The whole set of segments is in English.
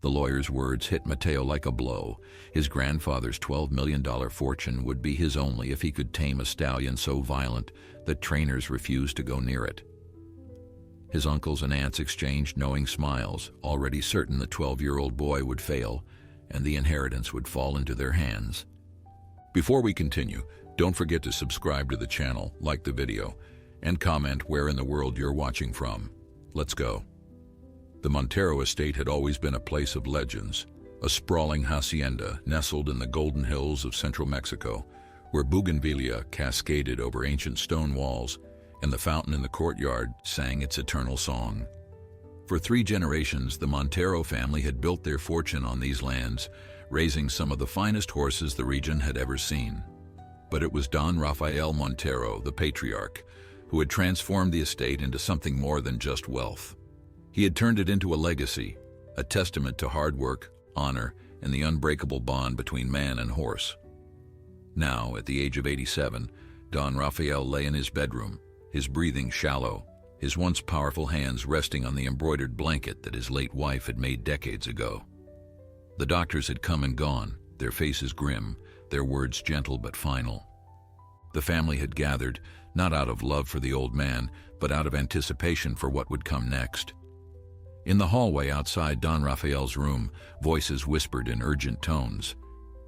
The lawyer's words hit Matteo like a blow. His grandfather's $12 million fortune would be his only if he could tame a stallion so violent that trainers refused to go near it. His uncles and aunts exchanged knowing smiles, already certain the 12-year-old boy would fail and the inheritance would fall into their hands. Before we continue, don't forget to subscribe to the channel, like the video, and comment where in the world you're watching from. Let's go. The Montero estate had always been a place of legends, a sprawling hacienda nestled in the golden hills of central Mexico, where bougainvillea cascaded over ancient stone walls and the fountain in the courtyard sang its eternal song. For 3 generations, the Montero family had built their fortune on these lands, raising some of the finest horses the region had ever seen. But it was Don Rafael Montero, the patriarch, who had transformed the estate into something more than just wealth. He had turned it into a legacy, a testament to hard work, honor, and the unbreakable bond between man and horse. Now, at the age of 87, Don Rafael lay in his bedroom, his breathing shallow, his once powerful hands resting on the embroidered blanket that his late wife had made decades ago. The doctors had come and gone, their faces grim, their words gentle but final. The family had gathered, not out of love for the old man, but out of anticipation for what would come next. In the hallway outside Don Rafael's room, voices whispered in urgent tones.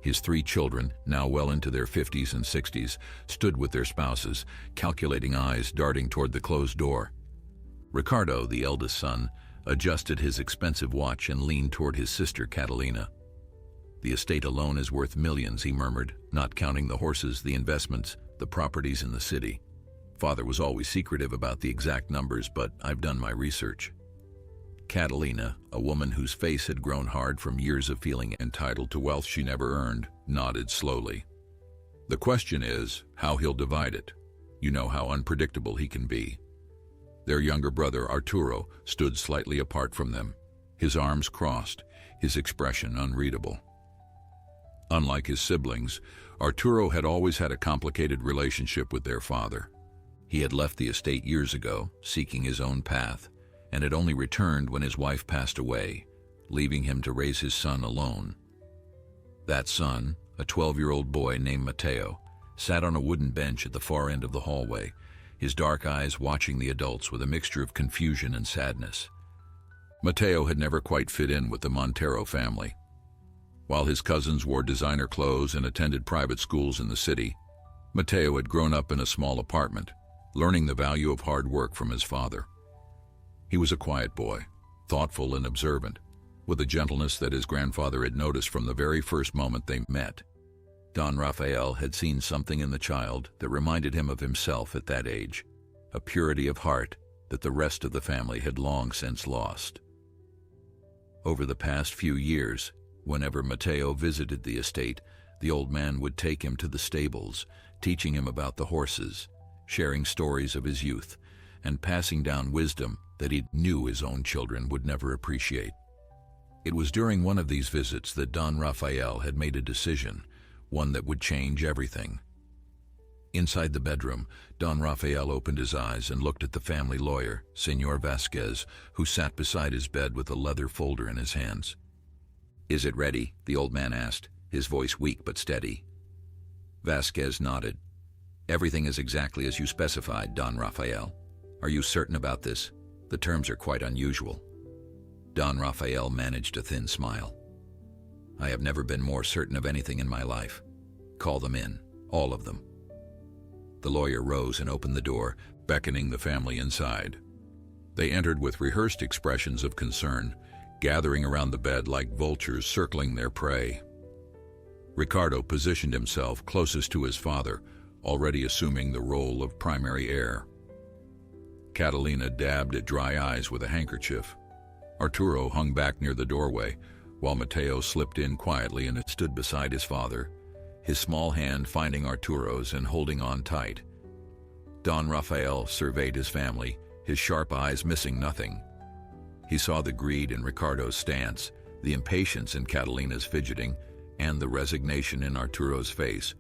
His 3 children, now well into their 50s and 60s, stood with their spouses, calculating eyes darting toward the closed door. Ricardo, the eldest son, adjusted his expensive watch and leaned toward his sister Catalina. "The estate alone is worth millions," he murmured, "not counting the horses, the investments, the properties in the city. Father was always secretive about the exact numbers, but I've done my research." Catalina, a woman whose face had grown hard from years of feeling entitled to wealth she never earned, nodded slowly. "The question is how he'll divide it. You know how unpredictable he can be." Their younger brother, Arturo, stood slightly apart from them, his arms crossed, his expression unreadable. Unlike his siblings, Arturo had always had a complicated relationship with their father. He had left the estate years ago, seeking his own path, and had only returned when his wife passed away, leaving him to raise his son alone. That son, a 12-year-old boy named Matteo, sat on a wooden bench at the far end of the hallway, his dark eyes watching the adults with a mixture of confusion and sadness. Matteo had never quite fit in with the Montero family. While his cousins wore designer clothes and attended private schools in the city, Matteo had grown up in a small apartment, learning the value of hard work from his father. He was a quiet boy, thoughtful and observant, with a gentleness that his grandfather had noticed from the very first moment they met. Don Rafael had seen something in the child that reminded him of himself at that age, a purity of heart that the rest of the family had long since lost. Over the past few years, whenever Matteo visited the estate, the old man would take him to the stables, teaching him about the horses, sharing stories of his youth, and passing down wisdom that he knew his own children would never appreciate. It was during one of these visits that Don Rafael had made a decision, one that would change everything. Inside the bedroom, Don Rafael opened his eyes and looked at the family lawyer, Senor Vasquez, who sat beside his bed with a leather folder in his hands. "Is it ready?" the old man asked, his voice weak but steady. Vasquez nodded. "Everything is exactly as you specified, Don Rafael. Are you certain about this? The terms are quite unusual." Don Rafael managed a thin smile. "I have never been more certain of anything in my life. Call them in, all of them." The lawyer rose and opened the door, beckoning the family inside. They entered with rehearsed expressions of concern, gathering around the bed like vultures circling their prey. Ricardo positioned himself closest to his father, already assuming the role of primary heir. Catalina dabbed at dry eyes with a handkerchief. Arturo hung back near the doorway, while Matteo slipped in quietly and stood beside his father, his small hand finding Arturo's and holding on tight. Don Rafael surveyed his family, his sharp eyes missing nothing. He saw the greed in Ricardo's stance, the impatience in Catalina's fidgeting, and the resignation in Arturo's face.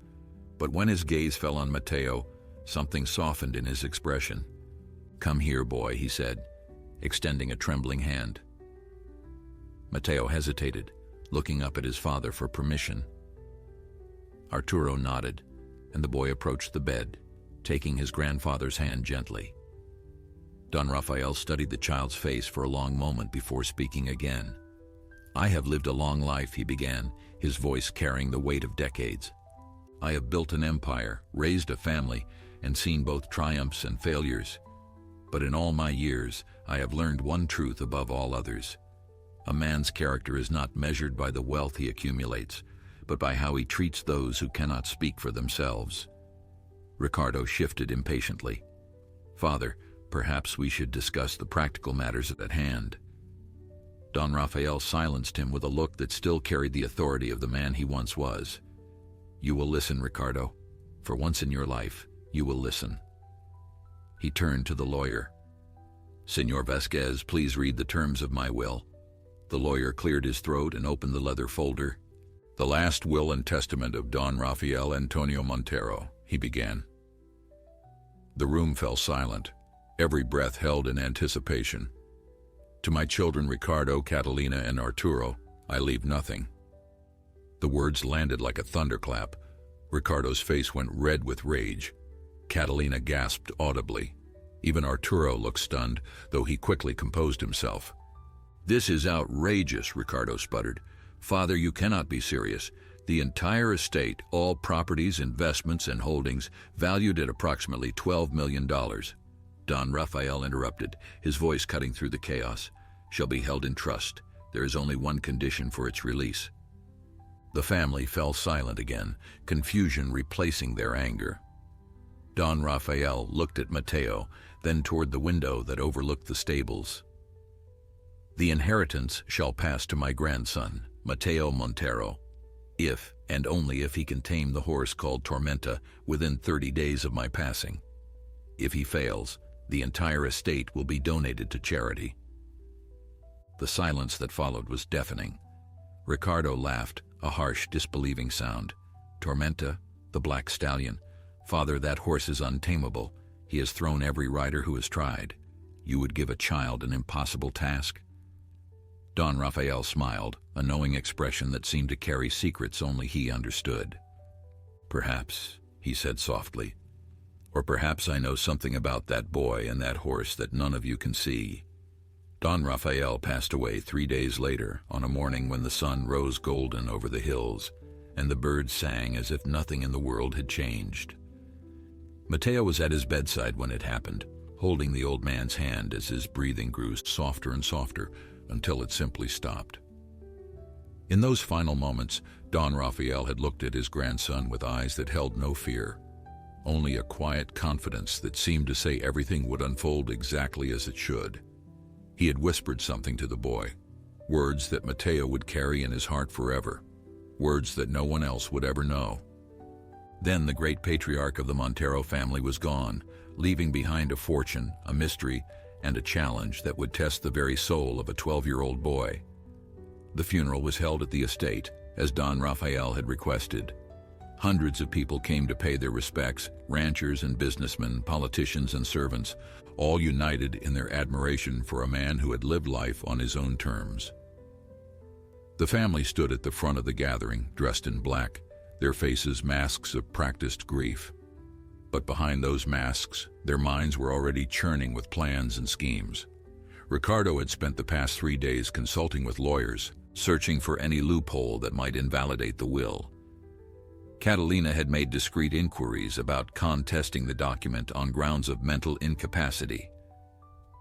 But when his gaze fell on Matteo, something softened in his expression. "Come here, boy," he said, extending a trembling hand. Mateo hesitated, looking up at his father for permission. Arturo nodded, and the boy approached the bed, taking his grandfather's hand gently. Don Rafael studied the child's face for a long moment before speaking again. "I have lived a long life," he began, his voice carrying the weight of decades. "I have built an empire, raised a family, and seen both triumphs and failures. But in all my years, I have learned one truth above all others. A man's character is not measured by the wealth he accumulates, but by how he treats those who cannot speak for themselves." Ricardo shifted impatiently. "Father, perhaps we should discuss the practical matters at hand." Don Rafael silenced him with a look that still carried the authority of the man he once was. "You will listen, Ricardo. For once in your life, you will listen." He turned to the lawyer. "Senor Vasquez, please read the terms of my will." The lawyer cleared his throat and opened the leather folder. "The last will and testament of Don Rafael Antonio Montero," he began. The room fell silent, every breath held in anticipation. "To my children Ricardo, Catalina, and Arturo, I leave nothing." The words landed like a thunderclap. Ricardo's face went red with rage. Catalina gasped audibly. Even Arturo looked stunned, though he quickly composed himself. "This is outrageous," Ricardo sputtered. "Father, you cannot be serious. The entire estate, all properties, investments, and holdings, valued at approximately $12 million. Don Rafael interrupted, his voice cutting through the chaos. "Shall be held in trust. There is only one condition for its release." The family fell silent again, confusion replacing their anger. Don Rafael looked at Mateo, then toward the window that overlooked the stables. "The inheritance shall pass to my grandson, Mateo Montero, if and only if he can tame the horse called Tormenta within 30 days of my passing. If he fails, the entire estate will be donated to charity." The silence that followed was deafening. Ricardo laughed, a harsh, disbelieving sound. "Tormenta, the black stallion. Father, that horse is untamable. He has thrown every rider who has tried. You would give a child an impossible task?" Don Rafael smiled, a knowing expression that seemed to carry secrets only he understood. "Perhaps," he said softly. "Or perhaps I know something about that boy and that horse that none of you can see." Don Rafael passed away 3 days later, on a morning when the sun rose golden over the hills, and the birds sang as if nothing in the world had changed. Mateo was at his bedside when it happened, holding the old man's hand as his breathing grew softer and softer until it simply stopped. In those final moments, Don Rafael had looked at his grandson with eyes that held no fear, only a quiet confidence that seemed to say everything would unfold exactly as it should. He had whispered something to the boy, words that Mateo would carry in his heart forever, words that no one else would ever know. Then the great patriarch of the Montero family was gone, leaving behind a fortune, a mystery, and a challenge that would test the very soul of a 12-year-old boy. The funeral was held at the estate, as Don Rafael had requested. Hundreds of people came to pay their respects, ranchers and businessmen, politicians and servants, all united in their admiration for a man who had lived life on his own terms. The family stood at the front of the gathering, dressed in black, their faces masks of practiced grief. But behind those masks, their minds were already churning with plans and schemes. Ricardo had spent the past 3 days consulting with lawyers, searching for any loophole that might invalidate the will. Catalina had made discreet inquiries about contesting the document on grounds of mental incapacity.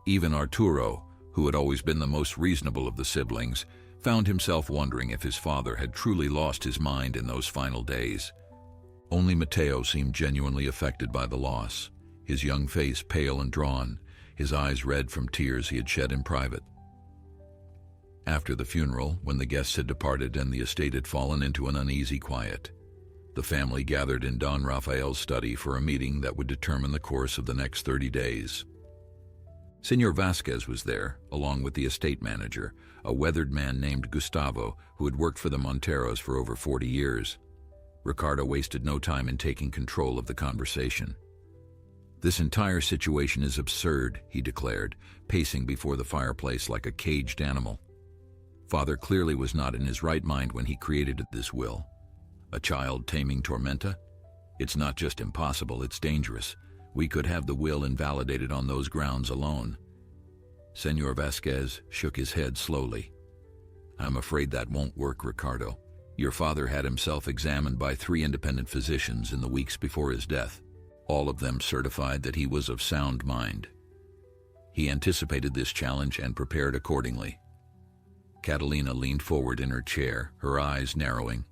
Even Arturo, who had always been the most reasonable of the siblings, found himself wondering if his father had truly lost his mind in those final days. Only Mateo seemed genuinely affected by the loss, his young face pale and drawn, his eyes red from tears he had shed in private. After the funeral, when the guests had departed and the estate had fallen into an uneasy quiet, the family gathered in Don Rafael's study for a meeting that would determine the course of the next 30 days. Senor Vasquez was there, along with the estate manager, a weathered man named Gustavo, who had worked for the Monteros for over 40 years. Ricardo wasted no time in taking control of the conversation. "This entire situation is absurd," he declared, pacing before the fireplace like a caged animal. Father clearly was not in his right mind when he created this will. A child taming Tormenta? It's not just impossible, it's dangerous. We could have the will invalidated on those grounds alone. Senor Vasquez shook his head slowly. I'm afraid that won't work, Ricardo. Your father had himself examined by 3 independent physicians in the weeks before his death. All of them certified that he was of sound mind. He anticipated this challenge and prepared accordingly. Catalina leaned forward in her chair, her eyes narrowing.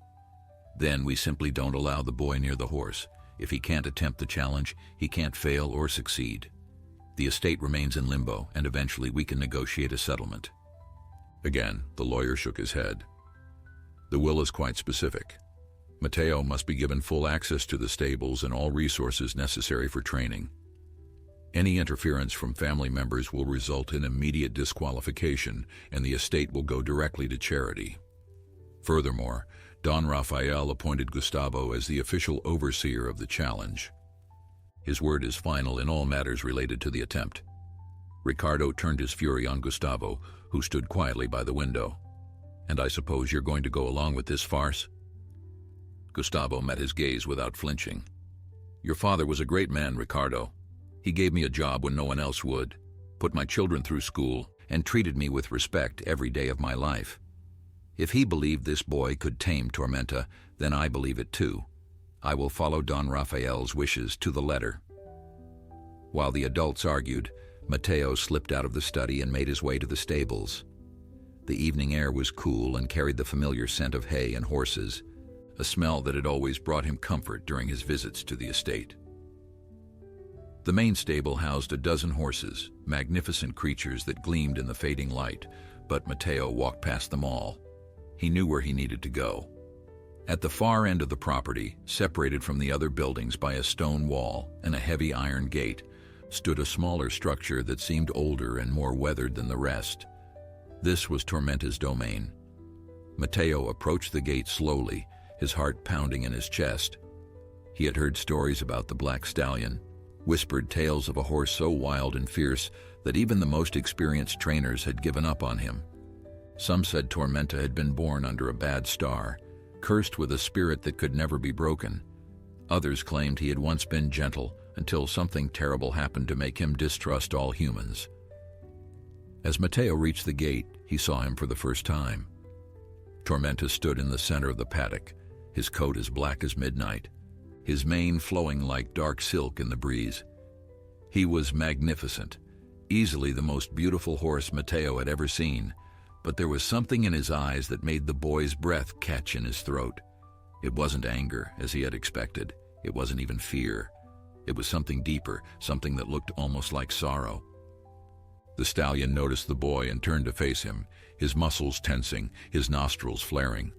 Then we simply don't allow the boy near the horse. If he can't attempt the challenge, he can't fail or succeed. The estate remains in limbo, and eventually we can negotiate a settlement. Again, the lawyer shook his head. The will is quite specific. Mateo must be given full access to the stables and all resources necessary for training. Any interference from family members will result in immediate disqualification, and the estate will go directly to charity. Furthermore, Don Rafael appointed Gustavo as the official overseer of the challenge. His word is final in all matters related to the attempt. Ricardo turned his fury on Gustavo, who stood quietly by the window. And I suppose you're going to go along with this farce? Gustavo met his gaze without flinching. Your father was a great man, Ricardo. He gave me a job when no one else would, put my children through school, and treated me with respect every day of my life. If he believed this boy could tame Tormenta, then I believe it too. I will follow Don Rafael's wishes to the letter. While the adults argued, Mateo slipped out of the study and made his way to the stables. The evening air was cool and carried the familiar scent of hay and horses, a smell that had always brought him comfort during his visits to the estate. The main stable housed a dozen horses, magnificent creatures that gleamed in the fading light, but Mateo walked past them all. He knew where he needed to go. At the far end of the property, separated from the other buildings by a stone wall and a heavy iron gate, stood a smaller structure that seemed older and more weathered than the rest. This was Tormenta's domain. Mateo approached the gate slowly, his heart pounding in his chest. He had heard stories about the black stallion, whispered tales of a horse so wild and fierce that even the most experienced trainers had given up on him. Some said Tormenta had been born under a bad star, cursed with a spirit that could never be broken. Others claimed he had once been gentle until something terrible happened to make him distrust all humans. As Mateo reached the gate, he saw him for the first time. Tormenta stood in the center of the paddock, his coat as black as midnight, his mane flowing like dark silk in the breeze. He was magnificent, easily the most beautiful horse Mateo had ever seen, but there was something in his eyes that made the boy's breath catch in his throat. It wasn't anger, as he had expected. It wasn't even fear. It was something deeper, something that looked almost like sorrow. The stallion noticed the boy and turned to face him, his muscles tensing, his nostrils flaring.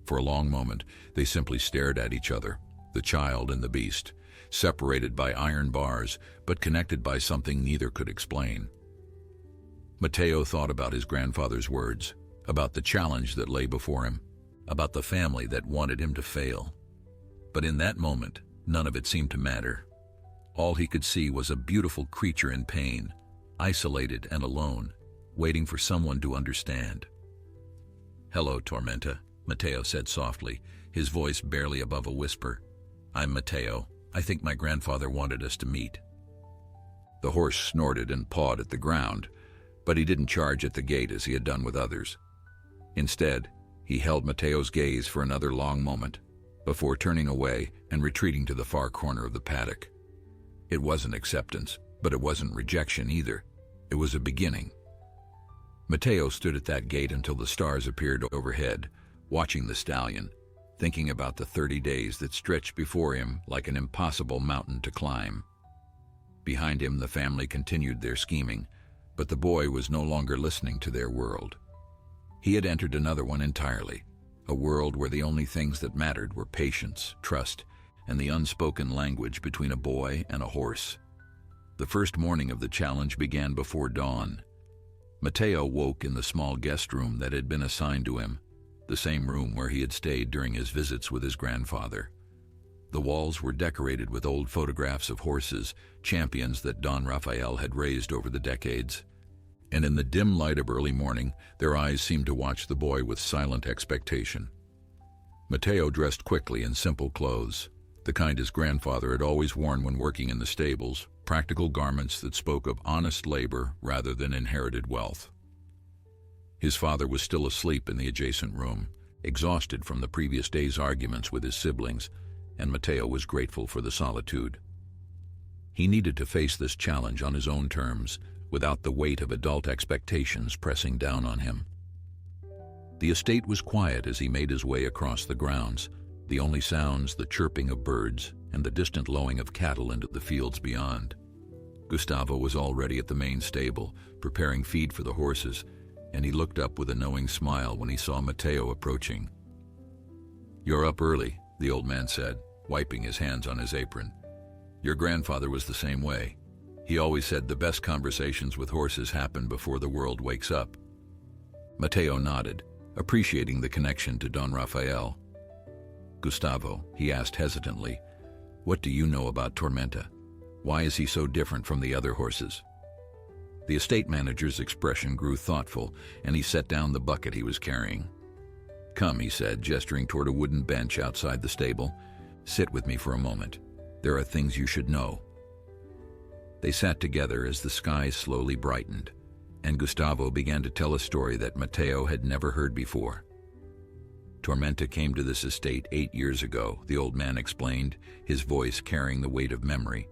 For a long moment, they simply stared at each other, the child and the beast, separated by iron bars, but connected by something neither could explain. Mateo thought about his grandfather's words, about the challenge that lay before him, about the family that wanted him to fail. But in that moment, none of it seemed to matter. All he could see was a beautiful creature in pain, isolated and alone, waiting for someone to understand. "Hello, Tormenta," Mateo said softly, his voice barely above a whisper. "I'm Mateo. I think my grandfather wanted us to meet." The horse snorted and pawed at the ground, but he didn't charge at the gate as he had done with others. Instead, he held Mateo's gaze for another long moment, before turning away and retreating to the far corner of the paddock. It wasn't acceptance, but it wasn't rejection either. It was a beginning. Mateo stood at that gate until the stars appeared overhead, watching the stallion, thinking about the 30 days that stretched before him like an impossible mountain to climb. Behind him, the family continued their scheming, but the boy was no longer listening to their world. He had entered another one entirely, a world where the only things that mattered were patience, trust, and the unspoken language between a boy and a horse. The first morning of the challenge began before dawn. Mateo woke in the small guest room that had been assigned to him, the same room where he had stayed during his visits with his grandfather. The walls were decorated with old photographs of horses, champions that Don Rafael had raised over the decades. and in the dim light of early morning, their eyes seemed to watch the boy with silent expectation. Matteo dressed quickly in simple clothes, the kind his grandfather had always worn when working in the stables, practical garments that spoke of honest labor rather than inherited wealth. His father was still asleep in the adjacent room, exhausted from the previous day's arguments with his siblings, and Matteo was grateful for the solitude. He needed to face this challenge on his own terms, without the weight of adult expectations pressing down on him. The estate was quiet as he made his way across the grounds, the only sounds the chirping of birds and the distant lowing of cattle into the fields beyond. Gustavo was already at the main stable, preparing feed for the horses, and he looked up with a knowing smile when he saw Matteo approaching. "You're up early," the old man said, wiping his hands on his apron. "Your grandfather was the same way. He always said the best conversations with horses happen before the world wakes up." Matteo nodded, appreciating the connection to Don Rafael. "Gustavo," he asked hesitantly, "what do you know about Tormenta? Why is he so different from the other horses?" The estate manager's expression grew thoughtful, and he set down the bucket he was carrying. "Come," he said, gesturing toward a wooden bench outside the stable. "Sit with me for a moment. There are things you should know." They sat together as the sky slowly brightened, and Gustavo began to tell a story that Matteo had never heard before. "Tormenta came to this estate 8 years ago," the old man explained, his voice carrying the weight of memory.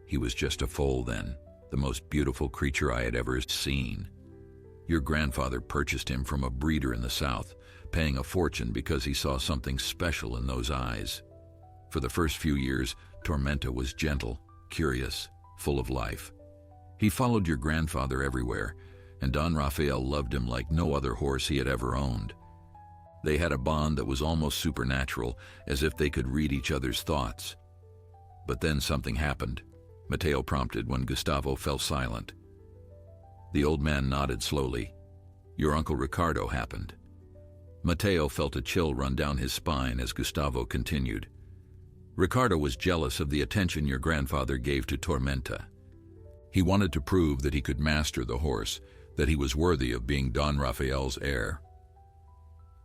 "He was just a foal then, the most beautiful creature I had ever seen. Your grandfather purchased him from a breeder in the south, paying a fortune because he saw something special in those eyes. For the first few years, Tormenta was gentle, curious, full of life. He followed your grandfather everywhere, and Don Rafael loved him like no other horse he had ever owned. They had a bond that was almost supernatural, as if they could read each other's thoughts. But then something happened," Matteo prompted when Gustavo fell silent. The old man nodded slowly. "Your Uncle Ricardo happened." Matteo felt a chill run down his spine as Gustavo continued. "Ricardo was jealous of the attention your grandfather gave to Tormenta. He wanted to prove that he could master the horse, that he was worthy of being Don Rafael's heir.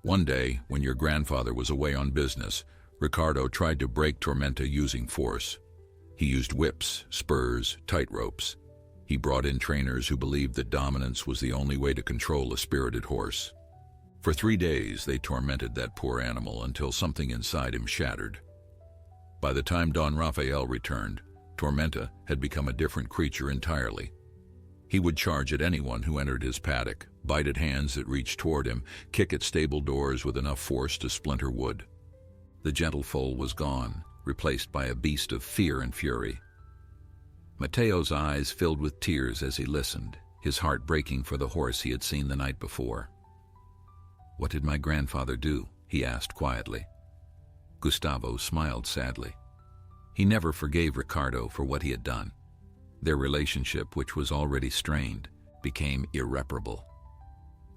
One day, when your grandfather was away on business, Ricardo tried to break Tormenta using force. He used whips, spurs, tight ropes. He brought in trainers who believed that dominance was the only way to control a spirited horse. For 3 days, they tormented that poor animal until something inside him shattered. By the time Don Rafael returned, Tormenta had become a different creature entirely. He would charge at anyone who entered his paddock, bite at hands that reached toward him, kick at stable doors with enough force to splinter wood. The gentle foal was gone, replaced by a beast of fear and fury. Matteo's eyes filled with tears as he listened, his heart breaking for the horse he had seen the night before. "What did my grandfather do?" he asked quietly. Gustavo smiled sadly. He never forgave Ricardo for what he had done. Their relationship, which was already strained, became irreparable.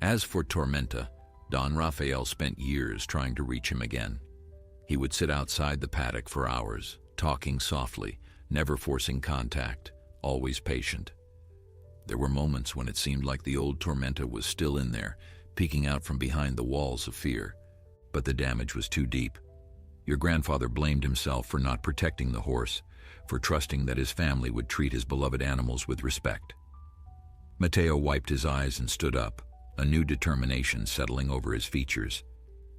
As for Tormenta, Don Rafael spent years trying to reach him again. He would sit outside the paddock for hours, talking softly, never forcing contact, always patient. There were moments when it seemed like the old Tormenta was still in there, peeking out from behind the walls of fear. But the damage was too deep. Your grandfather blamed himself for not protecting the horse, for trusting that his family would treat his beloved animals with respect. Matteo wiped his eyes and stood up, a new determination settling over his features.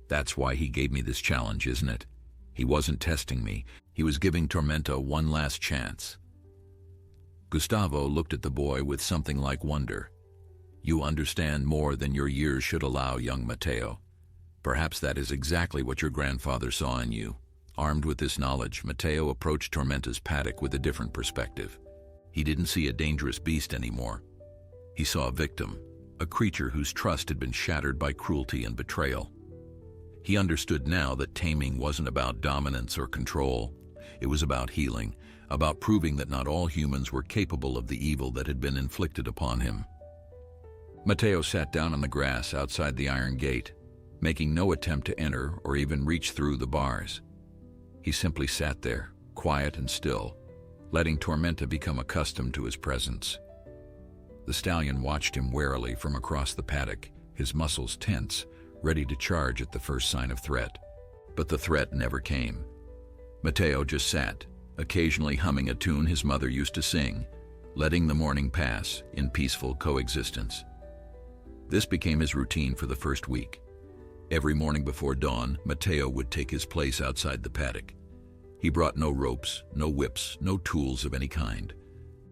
"That's why he gave me this challenge, isn't it? He wasn't testing me. He was giving Tormenta one last chance." Gustavo looked at the boy with something like wonder. "You understand more than your years should allow, young Matteo. Perhaps that is exactly what your grandfather saw in you." Armed with this knowledge, Matteo approached Tormenta's paddock with a different perspective. He didn't see a dangerous beast anymore. He saw a victim, a creature whose trust had been shattered by cruelty and betrayal. He understood now that taming wasn't about dominance or control. It was about healing, about proving that not all humans were capable of the evil that had been inflicted upon him. Matteo sat down on the grass outside the iron gate, making no attempt to enter or even reach through the bars. He simply sat there, quiet and still, letting Tormenta become accustomed to his presence. The stallion watched him warily from across the paddock, his muscles tense, ready to charge at the first sign of threat. But the threat never came. Mateo just sat, occasionally humming a tune his mother used to sing, letting the morning pass in peaceful coexistence. This became his routine for the first week. Every morning before dawn, Mateo would take his place outside the paddock. He brought no ropes, no whips, no tools of any kind.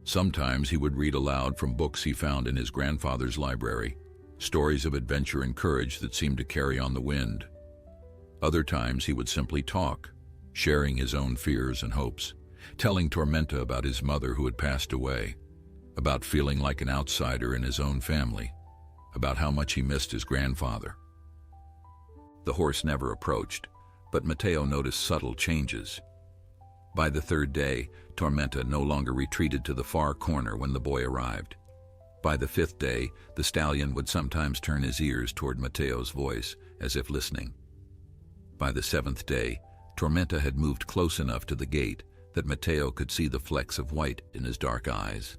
Sometimes he would read aloud from books he found in his grandfather's library, stories of adventure and courage that seemed to carry on the wind. Other times he would simply talk, sharing his own fears and hopes, telling Tormenta about his mother who had passed away, about feeling like an outsider in his own family, about how much he missed his grandfather. The horse never approached, but Mateo noticed subtle changes. By the third day, Tormenta no longer retreated to the far corner when the boy arrived. By the fifth day, the stallion would sometimes turn his ears toward Mateo's voice, as if listening. By the seventh day, Tormenta had moved close enough to the gate that Mateo could see the flecks of white in his dark eyes,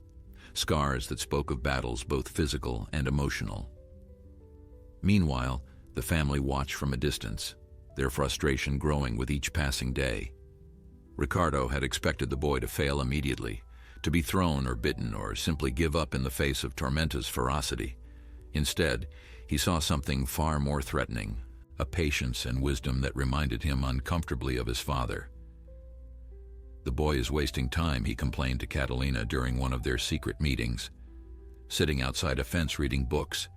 scars that spoke of battles both physical and emotional. Meanwhile, the family watched from a distance, their frustration growing with each passing day. Ricardo had expected the boy to fail immediately, to be thrown or bitten or simply give up in the face of Tormenta's ferocity. Instead, he saw something far more threatening, a patience and wisdom that reminded him uncomfortably of his father. "The boy is wasting time," he complained to Catalina during one of their secret meetings. "Sitting outside a fence reading books.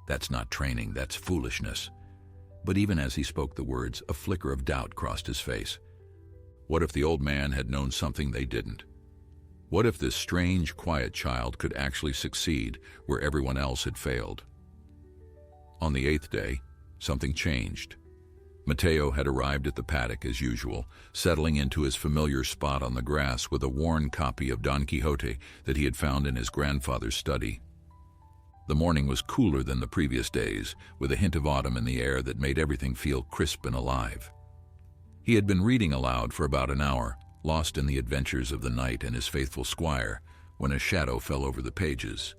That's not training, that's foolishness." But even as he spoke the words, a flicker of doubt crossed his face. What if the old man had known something they didn't? What if this strange, quiet child could actually succeed where everyone else had failed? On the eighth day, something changed. Mateo had arrived at the paddock as usual, settling into his familiar spot on the grass with a worn copy of Don Quixote that he had found in his grandfather's study. The morning was cooler than the previous days, with a hint of autumn in the air that made everything feel crisp and alive. He had been reading aloud for about an hour, lost in the adventures of the knight and his faithful squire, when a shadow fell over the pages.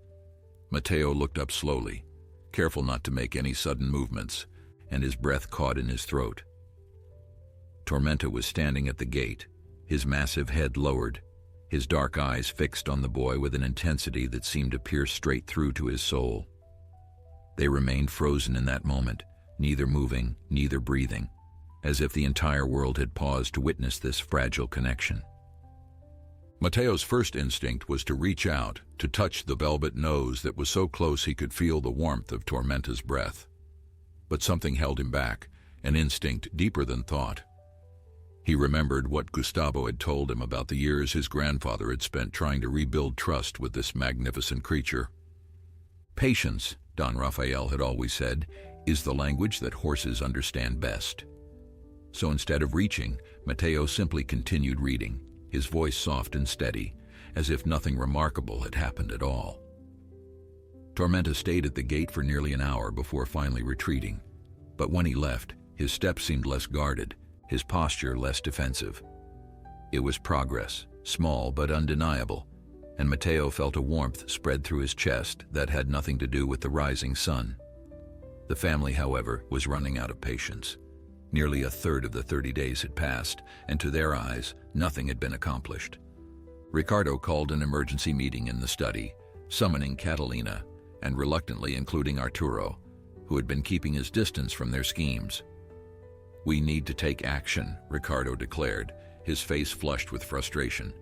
Mateo looked up slowly, careful not to make any sudden movements, and his breath caught in his throat. Tormenta was standing at the gate, his massive head lowered, his dark eyes fixed on the boy with an intensity that seemed to pierce straight through to his soul. They remained frozen in that moment, neither moving, neither breathing, as if the entire world had paused to witness this fragile connection. Mateo's first instinct was to reach out, to touch the velvet nose that was so close he could feel the warmth of Tormenta's breath. But something held him back, an instinct deeper than thought. He remembered what Gustavo had told him about the years his grandfather had spent trying to rebuild trust with this magnificent creature. "Patience," Don Rafael had always said, "is the language that horses understand best." So instead of reaching, Mateo simply continued reading, his voice soft and steady, as if nothing remarkable had happened at all. Tormenta stayed at the gate for nearly an hour before finally retreating. But when he left, his step seemed less guarded, his posture less defensive. It was progress, small but undeniable, and Mateo felt a warmth spread through his chest that had nothing to do with the rising sun. The family, however, was running out of patience. Nearly a third of the 30 days had passed, and to their eyes, nothing had been accomplished. Ricardo called an emergency meeting in the study, summoning Catalina, and reluctantly including Arturo, who had been keeping his distance from their schemes. "We need to take action," Ricardo declared, his face flushed with frustration.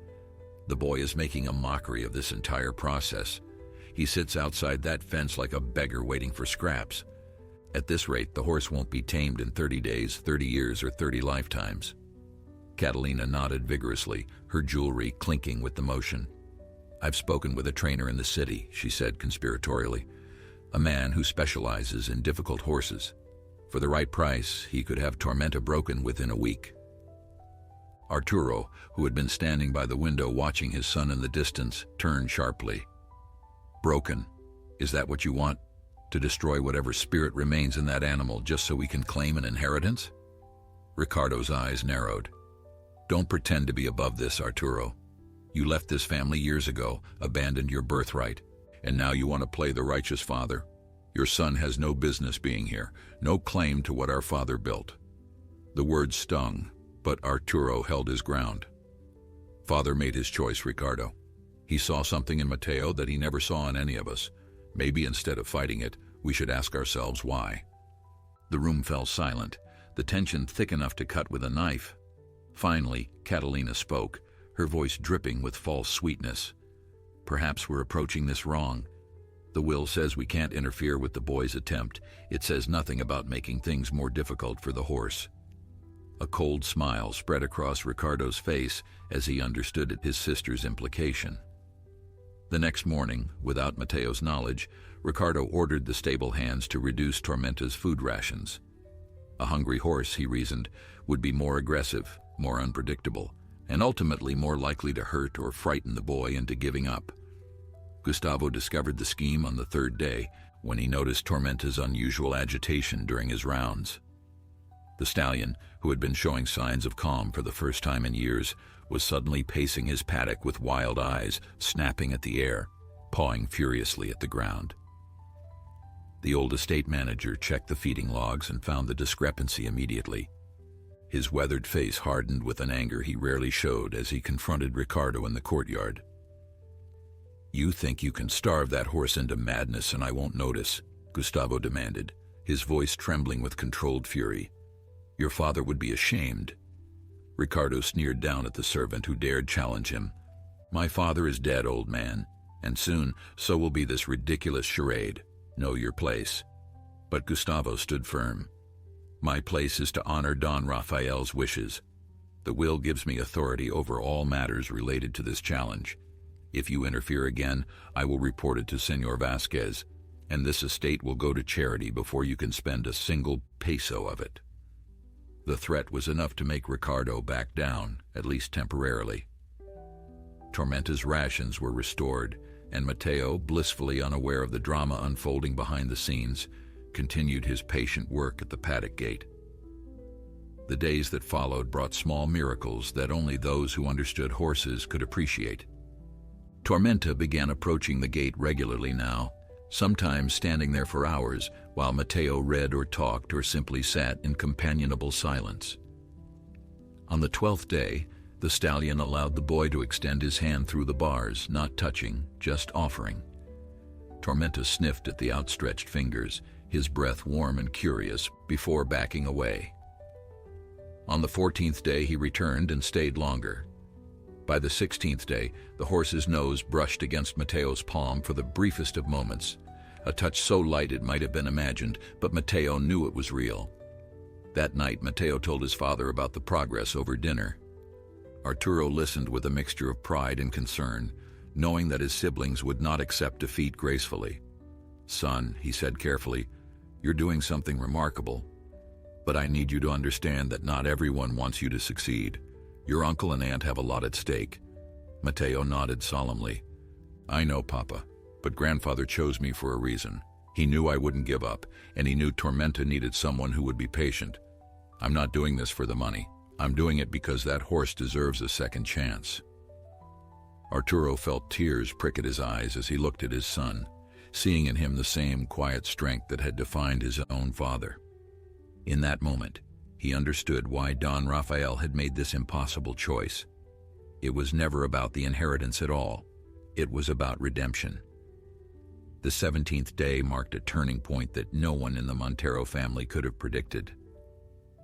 "The boy is making a mockery of this entire process. He sits outside that fence like a beggar waiting for scraps. At this rate, the horse won't be tamed in 30 days, 30 years, or 30 lifetimes." Catalina nodded vigorously, her jewelry clinking with the motion. "I've spoken with a trainer in the city," she said conspiratorially. "A man who specializes in difficult horses. For the right price, he could have Tormenta broken within a week." Arturo, who had been standing by the window watching his son in the distance, turned sharply. "Broken? Is that what you want? To destroy whatever spirit remains in that animal just so we can claim an inheritance?" Ricardo's eyes narrowed. "Don't pretend to be above this, Arturo. You left this family years ago, abandoned your birthright, And now you want to play the righteous father? Your son has no business being here, no claim to what our father built. The words stung, but Arturo held his ground. Father made his choice, Ricardo. He saw something in Mateo that he never saw in any of us. Maybe instead of fighting it, we should ask ourselves why. The room fell silent, the tension thick enough to cut with a knife. Finally, Catalina spoke, her voice dripping with false sweetness. Perhaps we're approaching this wrong. The will says we can't interfere with the boy's attempt. It says nothing about making things more difficult for the horse. A cold smile spread across Ricardo's face as he understood his sister's implication. The next morning, without Mateo's knowledge, Ricardo ordered the stable hands to reduce Tormenta's food rations. A hungry horse, he reasoned, would be more aggressive, more unpredictable, and ultimately more likely to hurt or frighten the boy into giving up. Gustavo discovered the scheme on the third day when he noticed Tormenta's unusual agitation during his rounds. The stallion, who had been showing signs of calm for the first time in years, was suddenly pacing his paddock with wild eyes, snapping at the air, pawing furiously at the ground. The old estate manager checked the feeding logs and found the discrepancy immediately. His weathered face hardened with an anger he rarely showed as he confronted Ricardo in the courtyard. "You think you can starve that horse into madness and I won't notice?" Gustavo demanded, his voice trembling with controlled fury. "Your father would be ashamed." Ricardo sneered down at the servant who dared challenge him. "My father is dead, old man, and soon so will be this ridiculous charade. Know your place." But Gustavo stood firm. "My place is to honor Don Rafael's wishes. The will gives me authority over all matters related to this challenge. If you interfere again, I will report it to Senor Vasquez, and this estate will go to charity before you can spend a single peso of it." The threat was enough to make Ricardo back down, at least temporarily. Tormenta's rations were restored, and Mateo, blissfully unaware of the drama unfolding behind the scenes, continued his patient work at the paddock gate. The days that followed brought small miracles that only those who understood horses could appreciate. Tormenta began approaching the gate regularly now, sometimes standing there for hours while Mateo read or talked or simply sat in companionable silence. On the 12th day, the stallion allowed the boy to extend his hand through the bars, not touching, just offering. Tormenta sniffed at the outstretched fingers, his breath warm and curious, before backing away. On the 14th day he returned and stayed longer. By the 16th day, the horse's nose brushed against Mateo's palm for the briefest of moments, a touch so light it might have been imagined, but Mateo knew it was real. That night, Mateo told his father about the progress over dinner. Arturo listened with a mixture of pride and concern, knowing that his siblings would not accept defeat gracefully. "Son," he said carefully, "you're doing something remarkable. But I need you to understand that not everyone wants you to succeed. Your uncle and aunt have a lot at stake." Mateo nodded solemnly. "I know, Papa, but grandfather chose me for a reason. He knew I wouldn't give up, and he knew Tormenta needed someone who would be patient. I'm not doing this for the money. I'm doing it because that horse deserves a second chance." Arturo felt tears prick at his eyes as he looked at his son, seeing in him the same quiet strength that had defined his own father. In that moment, he understood why Don Rafael had made this impossible choice. It was never about the inheritance at all. It was about redemption. The 17th day marked a turning point that no one in the Montero family could have predicted.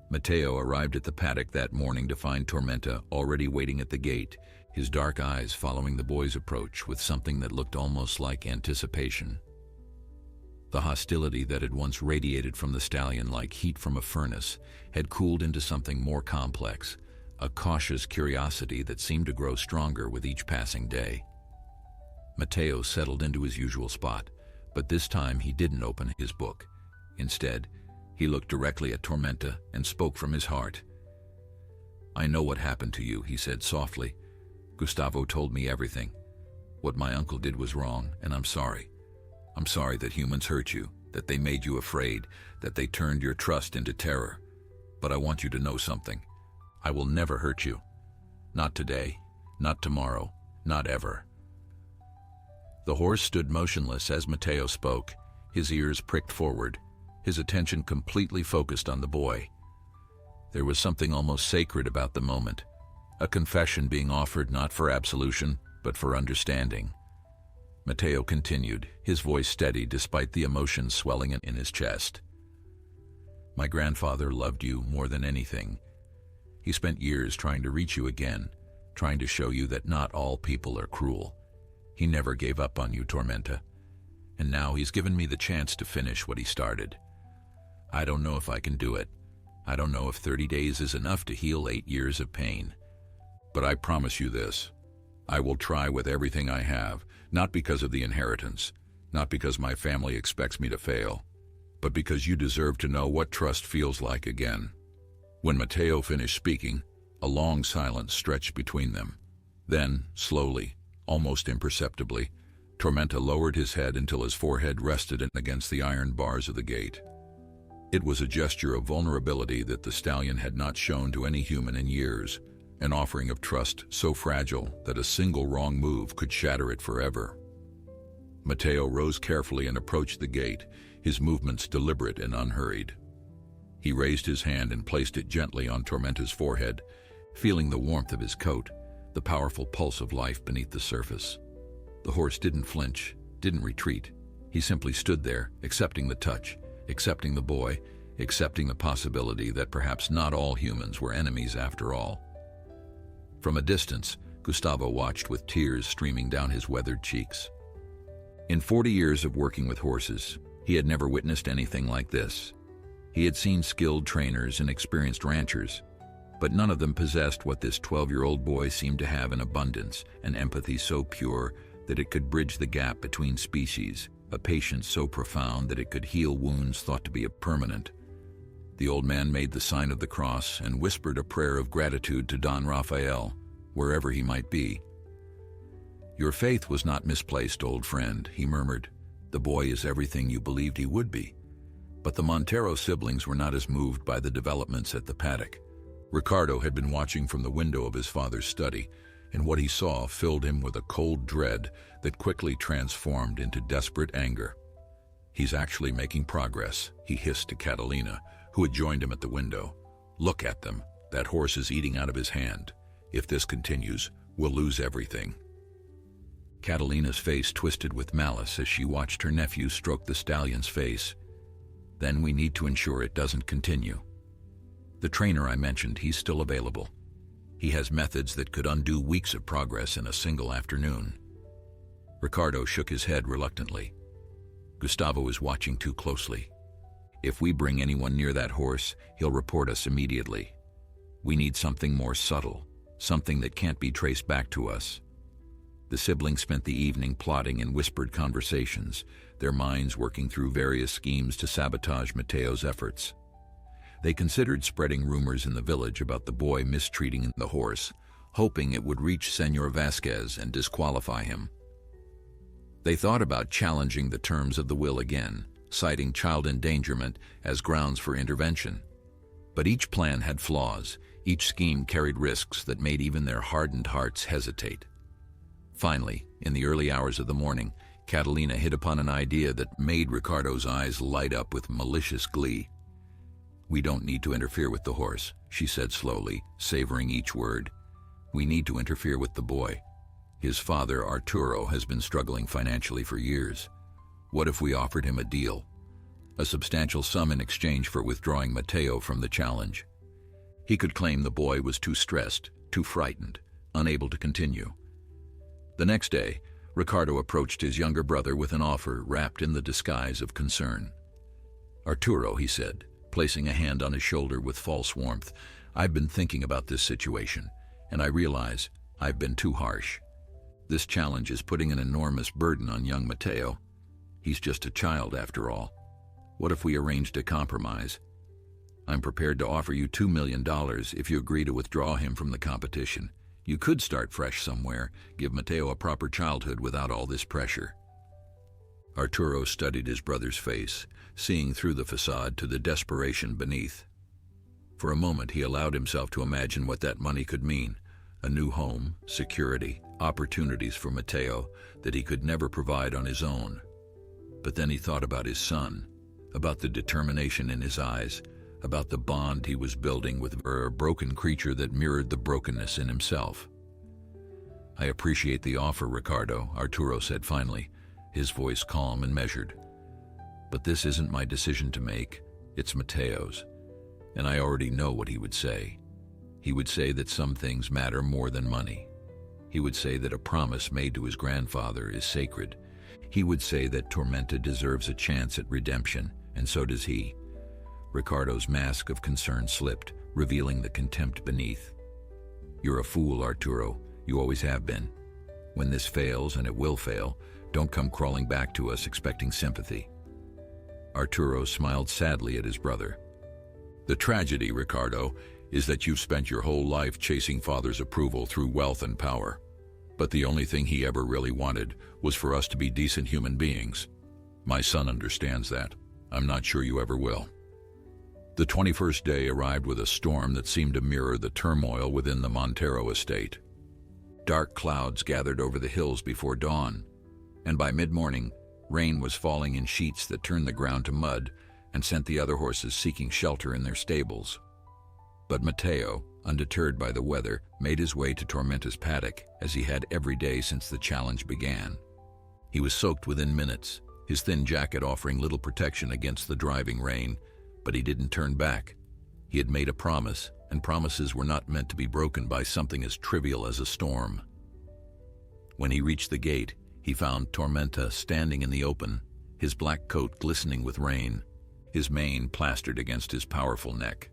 Mateo arrived at the paddock that morning to find Tormenta already waiting at the gate, his dark eyes following the boy's approach with something that looked almost like anticipation. The hostility that had once radiated from the stallion like heat from a furnace had cooled into something more complex, a cautious curiosity that seemed to grow stronger with each passing day. Mateo settled into his usual spot, but this time he didn't open his book. Instead, he looked directly at Tormenta and spoke from his heart. "I know what happened to you," he said softly. "Gustavo told me everything. What my uncle did was wrong, and I'm sorry. I'm sorry that humans hurt you, that they made you afraid, that they turned your trust into terror. But I want you to know something. I will never hurt you. Not today, not tomorrow, not ever." The horse stood motionless as Matteo spoke, his ears pricked forward, his attention completely focused on the boy. There was something almost sacred about the moment, a confession being offered not for absolution, but for understanding. Matteo continued, his voice steady despite the emotion swelling in his chest. My grandfather loved you more than anything. He spent years trying to reach you again, trying to show you that not all people are cruel. He never gave up on you, Tormenta. And now he's given me the chance to finish what he started. I don't know if I can do it. I don't know if 30 days is enough to heal 8 years of pain. But I promise you this. I will try with everything I have, not because of the inheritance, not because my family expects me to fail, but because you deserve to know what trust feels like again. When Matteo finished speaking, a long silence stretched between them. Then, slowly, almost imperceptibly, Tormenta lowered his head until his forehead rested against the iron bars of the gate. It was a gesture of vulnerability that the stallion had not shown to any human in years, an offering of trust so fragile that a single wrong move could shatter it forever. Matteo rose carefully and approached the gate, his movements deliberate and unhurried. He raised his hand and placed it gently on Tormenta's forehead, feeling the warmth of his coat, the powerful pulse of life beneath the surface. The horse didn't flinch, didn't retreat. He simply stood there, accepting the touch, accepting the boy, accepting the possibility that perhaps not all humans were enemies after all. From a distance, Gustavo watched with tears streaming down his weathered cheeks. In 40 years of working with horses, he had never witnessed anything like this. He had seen skilled trainers and experienced ranchers, but none of them possessed what this 12-year-old boy seemed to have in abundance, an empathy so pure that it could bridge the gap between species, a patience so profound that it could heal wounds thought to be permanent. The old man made the sign of the cross and whispered a prayer of gratitude to Don Rafael, wherever he might be. Your faith was not misplaced, old friend, he murmured. The boy is everything you believed he would be. But the Montero siblings were not as moved by the developments at the paddock. Ricardo had been watching from the window of his father's study, and what he saw filled him with a cold dread that quickly transformed into desperate anger. He's actually making progress, he hissed to Catalina, who had joined him at the window. Look at them. That horse is eating out of his hand. If this continues, we'll lose everything. Catalina's face twisted with malice as she watched her nephew stroke the stallion's face. Then we need to ensure it doesn't continue. The trainer I mentioned, he's still available. He has methods that could undo weeks of progress in a single afternoon. Ricardo shook his head reluctantly. Gustavo is watching too closely. If we bring anyone near that horse, he'll report us immediately. We need something more subtle, something that can't be traced back to us. The siblings spent the evening plotting in whispered conversations, their minds working through various schemes to sabotage Matteo's efforts. They considered spreading rumors in the village about the boy mistreating the horse, hoping it would reach Senor Vasquez and disqualify him. They thought about challenging the terms of the will again, citing child endangerment as grounds for intervention. But each plan had flaws, each scheme carried risks that made even their hardened hearts hesitate. Finally, in the early hours of the morning, Catalina hit upon an idea that made Ricardo's eyes light up with malicious glee. We don't need to interfere with the horse, she said slowly, savoring each word. We need to interfere with the boy. His father, Arturo, has been struggling financially for years. What if we offered him a deal? A substantial sum in exchange for withdrawing Matteo from the challenge. He could claim the boy was too stressed, too frightened, unable to continue. The next day, Ricardo approached his younger brother with an offer wrapped in the disguise of concern. Arturo, he said, placing a hand on his shoulder with false warmth, I've been thinking about this situation, and I realize I've been too harsh. This challenge is putting an enormous burden on young Matteo. He's just a child after all. What if we arranged a compromise? I'm prepared to offer you $2 million if you agree to withdraw him from the competition. You could start fresh somewhere, give Matteo a proper childhood without all this pressure. Arturo studied his brother's face, seeing through the facade to the desperation beneath. For a moment he allowed himself to imagine what that money could mean: a new home, security, opportunities for Matteo that he could never provide on his own. But then he thought about his son, about the determination in his eyes, about the bond he was building with a broken creature that mirrored the brokenness in himself. "I appreciate the offer, Ricardo," Arturo said finally, his voice calm and measured. "But this isn't my decision to make, it's Matteo's. And I already know what he would say. He would say that some things matter more than money. He would say that a promise made to his grandfather is sacred. He would say that Tormenta deserves a chance at redemption, and so does he." Ricardo's mask of concern slipped, revealing the contempt beneath. "You're a fool, Arturo. You always have been. When this fails, and it will fail, don't come crawling back to us expecting sympathy." Arturo smiled sadly at his brother. "The tragedy, Ricardo, is that you've spent your whole life chasing Father's approval through wealth and power. But the only thing he ever really wanted was for us to be decent human beings. My son understands that. I'm not sure you ever will." The 21st day arrived with a storm that seemed to mirror the turmoil within the Montero estate. Dark clouds gathered over the hills before dawn, and by mid-morning, rain was falling in sheets that turned the ground to mud and sent the other horses seeking shelter in their stables. But Matteo, undeterred by the weather, made his way to Tormenta's paddock, as he had every day since the challenge began. He was soaked within minutes, his thin jacket offering little protection against the driving rain, but he didn't turn back. He had made a promise, and promises were not meant to be broken by something as trivial as a storm. When he reached the gate, he found Tormenta standing in the open, his black coat glistening with rain, his mane plastered against his powerful neck.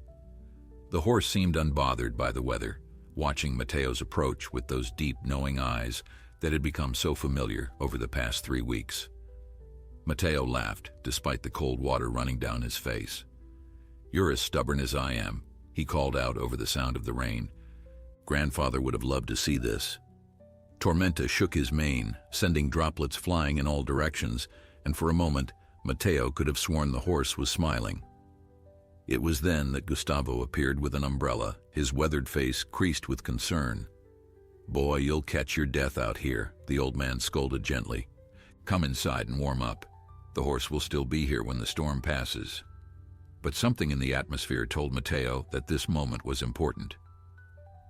The horse seemed unbothered by the weather, watching Matteo's approach with those deep, knowing eyes that had become so familiar over the past 3 weeks. Matteo laughed, despite the cold water running down his face. "You're as stubborn as I am," he called out over the sound of the rain. "Grandfather would have loved to see this." Tormenta shook his mane, sending droplets flying in all directions, and for a moment, Matteo could have sworn the horse was smiling. It was then that Gustavo appeared with an umbrella, his weathered face creased with concern. "Boy, you'll catch your death out here," the old man scolded gently. "Come inside and warm up. The horse will still be here when the storm passes." But something in the atmosphere told Matteo that this moment was important.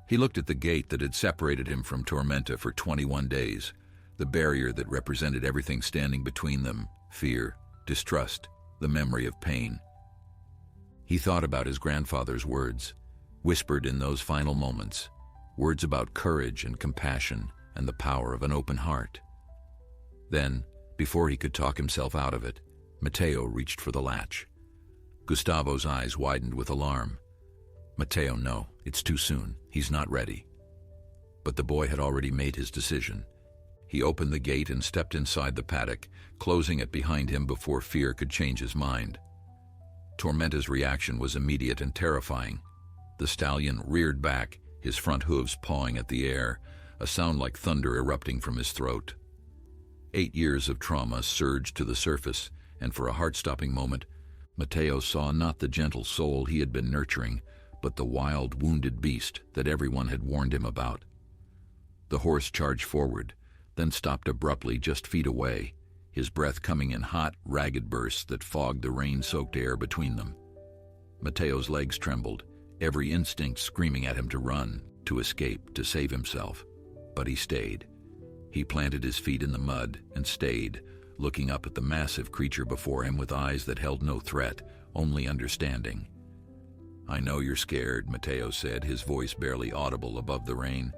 He looked at the gate that had separated him from Tormenta for 21 days, the barrier that represented everything standing between them: fear, distrust, the memory of pain. He thought about his grandfather's words, whispered in those final moments, words about courage and compassion and the power of an open heart. Then, before he could talk himself out of it, Matteo reached for the latch. Gustavo's eyes widened with alarm. "Matteo, no, it's too soon. He's not ready." But the boy had already made his decision. He opened the gate and stepped inside the paddock, closing it behind him before fear could change his mind. Tormenta's reaction was immediate and terrifying. The stallion reared back, his front hooves pawing at the air, a sound like thunder erupting from his throat. 8 years of trauma surged to the surface, and for a heart-stopping moment, Matteo saw not the gentle soul he had been nurturing, but the wild, wounded beast that everyone had warned him about. The horse charged forward, then stopped abruptly just feet away, his breath coming in hot, ragged bursts that fogged the rain-soaked air between them. Matteo's legs trembled, every instinct screaming at him to run, to escape, to save himself. But he stayed. He planted his feet in the mud and stayed, looking up at the massive creature before him with eyes that held no threat, only understanding. "I know you're scared," Matteo said, his voice barely audible above the rain.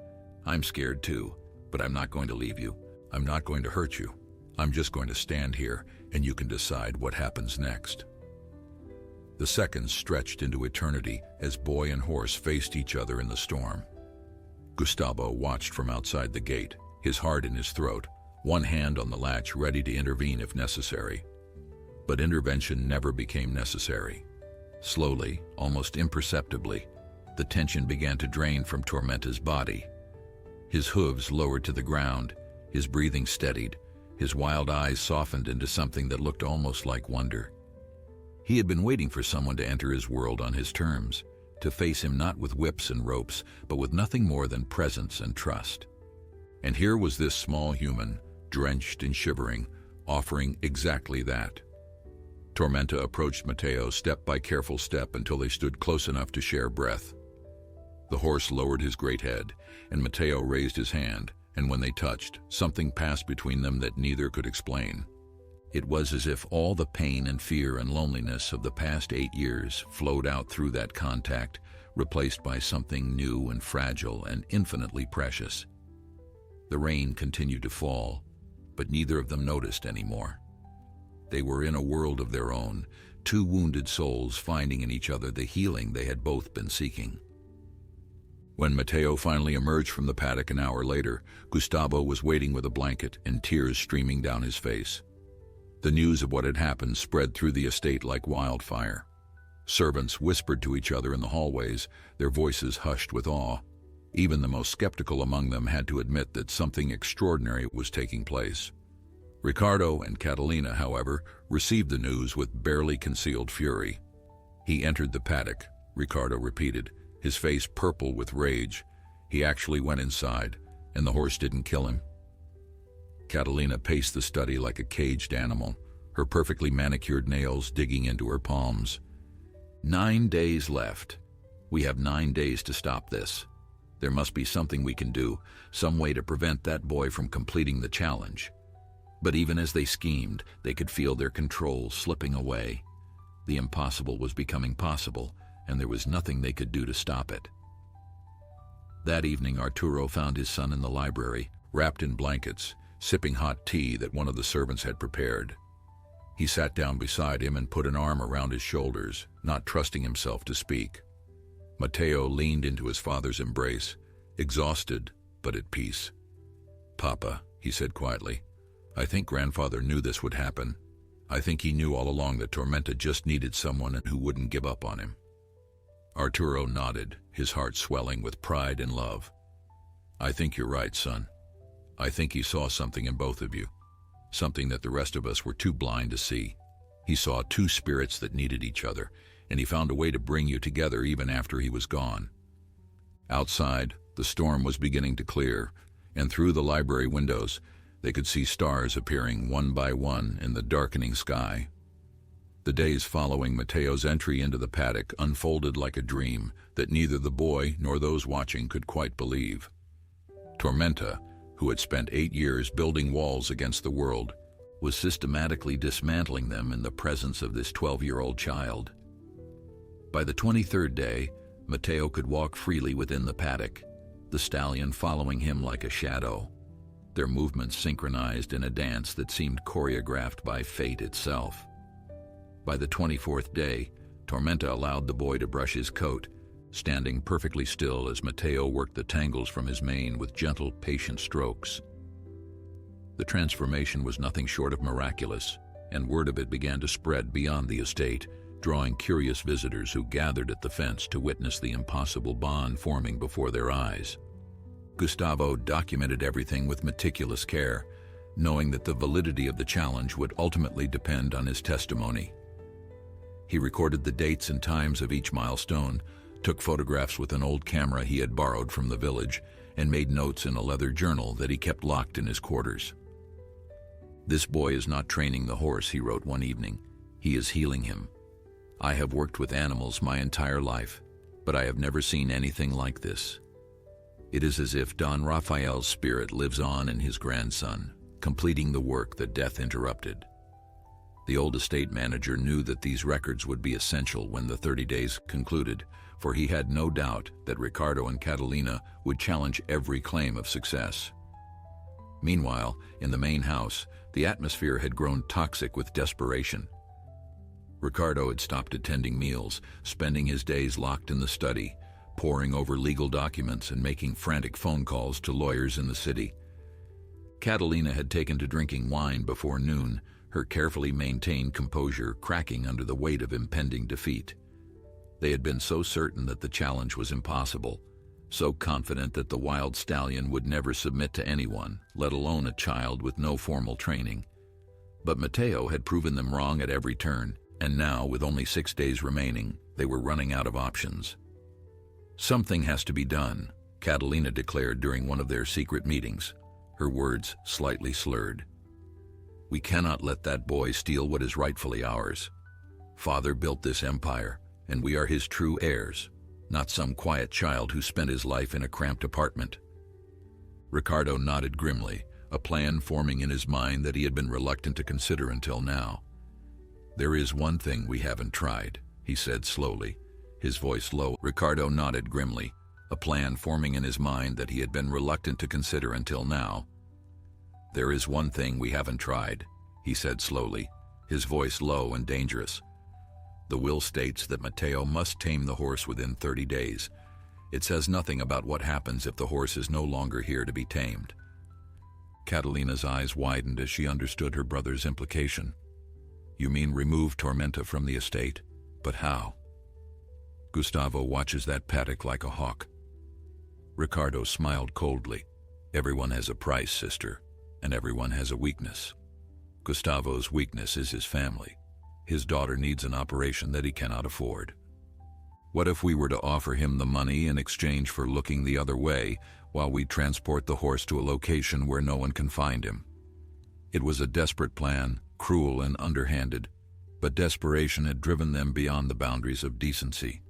"I'm scared too, but I'm not going to leave you. I'm not going to hurt you. I'm just going to stand here, and you can decide what happens next." The seconds stretched into eternity as boy and horse faced each other in the storm. Gustavo watched from outside the gate, his heart in his throat, one hand on the latch ready to intervene if necessary. But intervention never became necessary. Slowly, almost imperceptibly, the tension began to drain from Tormenta's body. His hooves lowered to the ground, his breathing steadied, his wild eyes softened into something that looked almost like wonder. He had been waiting for someone to enter his world on his terms, to face him not with whips and ropes, but with nothing more than presence and trust. And here was this small human, drenched and shivering, offering exactly that. Tormenta approached Matteo step by careful step until they stood close enough to share breath. The horse lowered his great head, and Matteo raised his hand, and when they touched, something passed between them that neither could explain. It was as if all the pain and fear and loneliness of the past 8 years flowed out through that contact, replaced by something new and fragile and infinitely precious. The rain continued to fall, but neither of them noticed anymore. They were in a world of their own, two wounded souls finding in each other the healing they had both been seeking. When Matteo finally emerged from the paddock an hour later, Gustavo was waiting with a blanket and tears streaming down his face. The news of what had happened spread through the estate like wildfire. Servants whispered to each other in the hallways, their voices hushed with awe. Even the most skeptical among them had to admit that something extraordinary was taking place. Ricardo and Catalina, however, received the news with barely concealed fury. "He entered the paddock," Ricardo repeated, his face purple with rage. "He actually went inside, and the horse didn't kill him." Catalina paced the study like a caged animal, her perfectly manicured nails digging into her palms. 9 days left. We have 9 days to stop this. There must be something we can do, some way to prevent that boy from completing the challenge. But even as they schemed, they could feel their control slipping away. The impossible was becoming possible, and there was nothing they could do to stop it. That evening, Arturo found his son in the library, wrapped in blankets, sipping hot tea that one of the servants had prepared. He sat down beside him and put an arm around his shoulders, not trusting himself to speak. Matteo leaned into his father's embrace, exhausted but at peace. "Papa," he said quietly, "I think Grandfather knew this would happen. I think he knew all along that Tormenta just needed someone who wouldn't give up on him." Arturo nodded, his heart swelling with pride and love. "I think you're right, son. I think he saw something in both of you, something that the rest of us were too blind to see. He saw two spirits that needed each other, and he found a way to bring you together even after he was gone." Outside, the storm was beginning to clear, and through the library windows, they could see stars appearing one by one in the darkening sky. The days following Matteo's entry into the paddock unfolded like a dream that neither the boy nor those watching could quite believe. Tormenta, who had spent 8 years building walls against the world, was systematically dismantling them in the presence of this 12-year-old child. By the 23rd day, Matteo could walk freely within the paddock, the stallion following him like a shadow, their movements synchronized in a dance that seemed choreographed by fate itself. By the 24th day, Tormenta allowed the boy to brush his coat, standing perfectly still as Matteo worked the tangles from his mane with gentle, patient strokes. The transformation was nothing short of miraculous, and word of it began to spread beyond the estate, drawing curious visitors who gathered at the fence to witness the impossible bond forming before their eyes. Gustavo documented everything with meticulous care, knowing that the validity of the challenge would ultimately depend on his testimony. He recorded the dates and times of each milestone, took photographs with an old camera he had borrowed from the village, and made notes in a leather journal that he kept locked in his quarters. "This boy is not training the horse," he wrote one evening. "He is healing him. I have worked with animals my entire life, but I have never seen anything like this. It is as if Don Rafael's spirit lives on in his grandson, completing the work that death interrupted." The old estate manager knew that these records would be essential when the 30 days concluded, for he had no doubt that Ricardo and Catalina would challenge every claim of success. Meanwhile, in the main house, the atmosphere had grown toxic with desperation. Ricardo had stopped attending meals, spending his days locked in the study, poring over legal documents and making frantic phone calls to lawyers in the city. Catalina had taken to drinking wine before noon, her carefully maintained composure cracking under the weight of impending defeat. They had been so certain that the challenge was impossible, so confident that the wild stallion would never submit to anyone, let alone a child with no formal training. But Matteo had proven them wrong at every turn, and now, with only 6 days remaining, they were running out of options. "Something has to be done," Catalina declared during one of their secret meetings. her words slightly slurred. "We cannot let that boy steal what is rightfully ours. Father built this empire, and we are his true heirs, not some quiet child who spent his life in a cramped apartment." Ricardo nodded grimly, a plan forming in his mind that he had been reluctant to consider until now. "There is one thing we haven't tried," he said slowly, his voice low. Ricardo nodded grimly, a plan forming in his mind that he had been reluctant to consider until now. "There is one thing we haven't tried," he said slowly, his voice low and dangerous. "The will states that Matteo must tame the horse within 30 days. It says nothing about what happens if the horse is no longer here to be tamed." Catalina's eyes widened as she understood her brother's implication. "You mean remove Tormenta from the estate? But how?" "Gustavo watches that paddock like a hawk." Ricardo smiled coldly. "Everyone has a price, sister, and everyone has a weakness. Gustavo's weakness is his family. His daughter needs an operation that he cannot afford. What if we were to offer him the money in exchange for looking the other way while we transport the horse to a location where no one can find him?" It was a desperate plan, cruel and underhanded, but desperation had driven them beyond the boundaries of decency.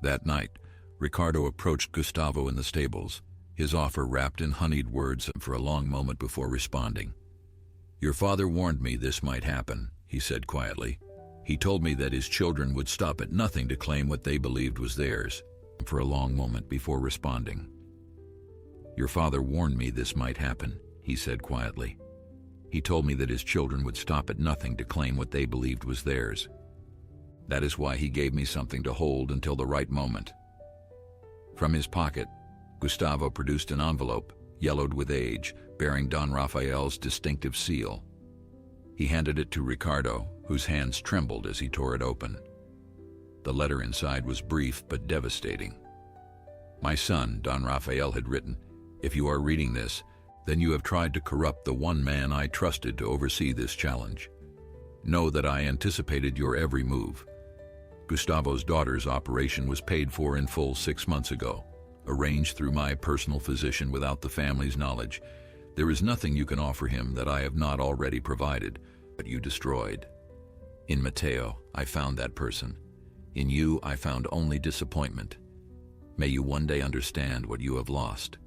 That night, Ricardo approached Gustavo in the stables, his offer wrapped in honeyed words for a long moment before responding. "Your father warned me this might happen," he said quietly. "He told me that his children would stop at nothing to claim what they believed was theirs." For a long moment before responding. "Your father warned me this might happen," he said quietly. "He told me that his children would stop at nothing to claim what they believed was theirs. That is why he gave me something to hold until the right moment." From his pocket, Gustavo produced an envelope, yellowed with age, bearing Don Rafael's distinctive seal. He handed it to Ricardo, whose hands trembled as he tore it open. The letter inside was brief but devastating. "My son," Don Rafael had written, "if you are reading this, then you have tried to corrupt the one man I trusted to oversee this challenge. Know that I anticipated your every move. Gustavo's daughter's operation was paid for in full 6 months ago, arranged through my personal physician without the family's knowledge. There is nothing you can offer him that I have not already provided, but you destroyed. In Matteo, I found that person. In you, I found only disappointment. May you one day understand what you have lost."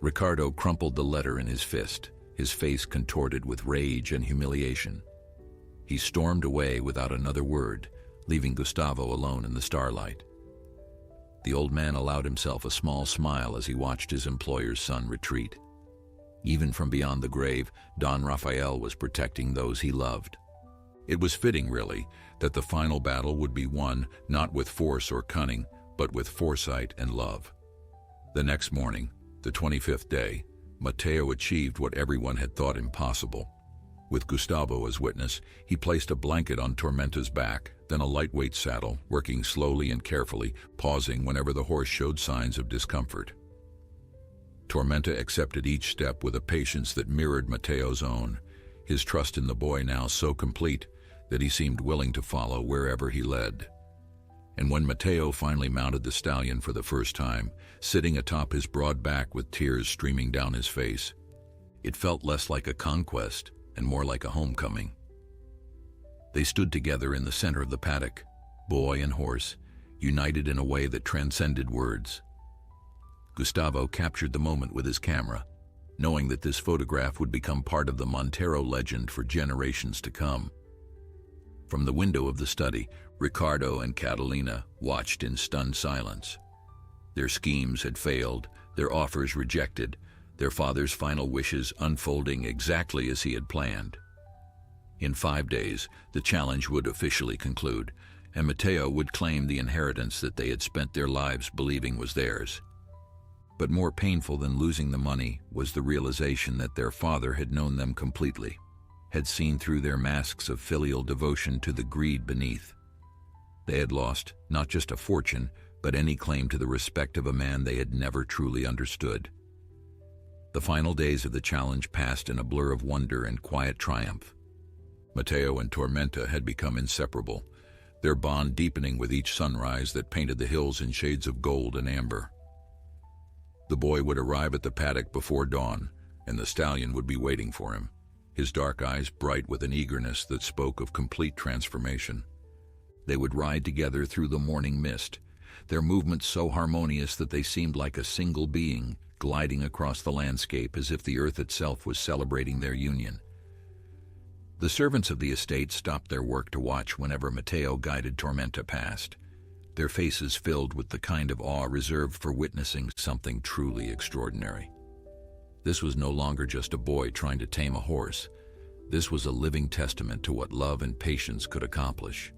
Ricardo crumpled the letter in his fist, his face contorted with rage and humiliation. He stormed away without another word, leaving Gustavo alone in the starlight. The old man allowed himself a small smile as he watched his employer's son retreat. Even from beyond the grave, Don Rafael was protecting those he loved. It was fitting, really, that the final battle would be won not with force or cunning, but with foresight and love. The next morning, the 25th day, Matteo achieved what everyone had thought impossible. With Gustavo as witness, he placed a blanket on Tormenta's back, then a lightweight saddle, working slowly and carefully, pausing whenever the horse showed signs of discomfort. Tormenta accepted each step with a patience that mirrored Matteo's own, his trust in the boy now so complete that he seemed willing to follow wherever he led. And when Matteo finally mounted the stallion for the first time, sitting atop his broad back with tears streaming down his face, it felt less like a conquest and more like a homecoming. They stood together in the center of the paddock, boy and horse, united in a way that transcended words. Gustavo captured the moment with his camera, knowing that this photograph would become part of the Montero legend for generations to come. From the window of the study, Ricardo and Catalina watched in stunned silence. Their schemes had failed, their offers rejected, their father's final wishes unfolding exactly as he had planned. In 5 days, the challenge would officially conclude, and Matteo would claim the inheritance that they had spent their lives believing was theirs. But more painful than losing the money was the realization that their father had known them completely, had seen through their masks of filial devotion to the greed beneath. They had lost not just a fortune, but any claim to the respect of a man they had never truly understood. The final days of the challenge passed in a blur of wonder and quiet triumph. Matteo and Tormenta had become inseparable, their bond deepening with each sunrise that painted the hills in shades of gold and amber. The boy would arrive at the paddock before dawn, and the stallion would be waiting for him, his dark eyes bright with an eagerness that spoke of complete transformation. They would ride together through the morning mist, their movements so harmonious that they seemed like a single being, gliding across the landscape as if the earth itself was celebrating their union. The servants of the estate stopped their work to watch whenever Matteo guided Tormenta past, their faces filled with the kind of awe reserved for witnessing something truly extraordinary. This was no longer just a boy trying to tame a horse. This was a living testament to what love and patience could accomplish.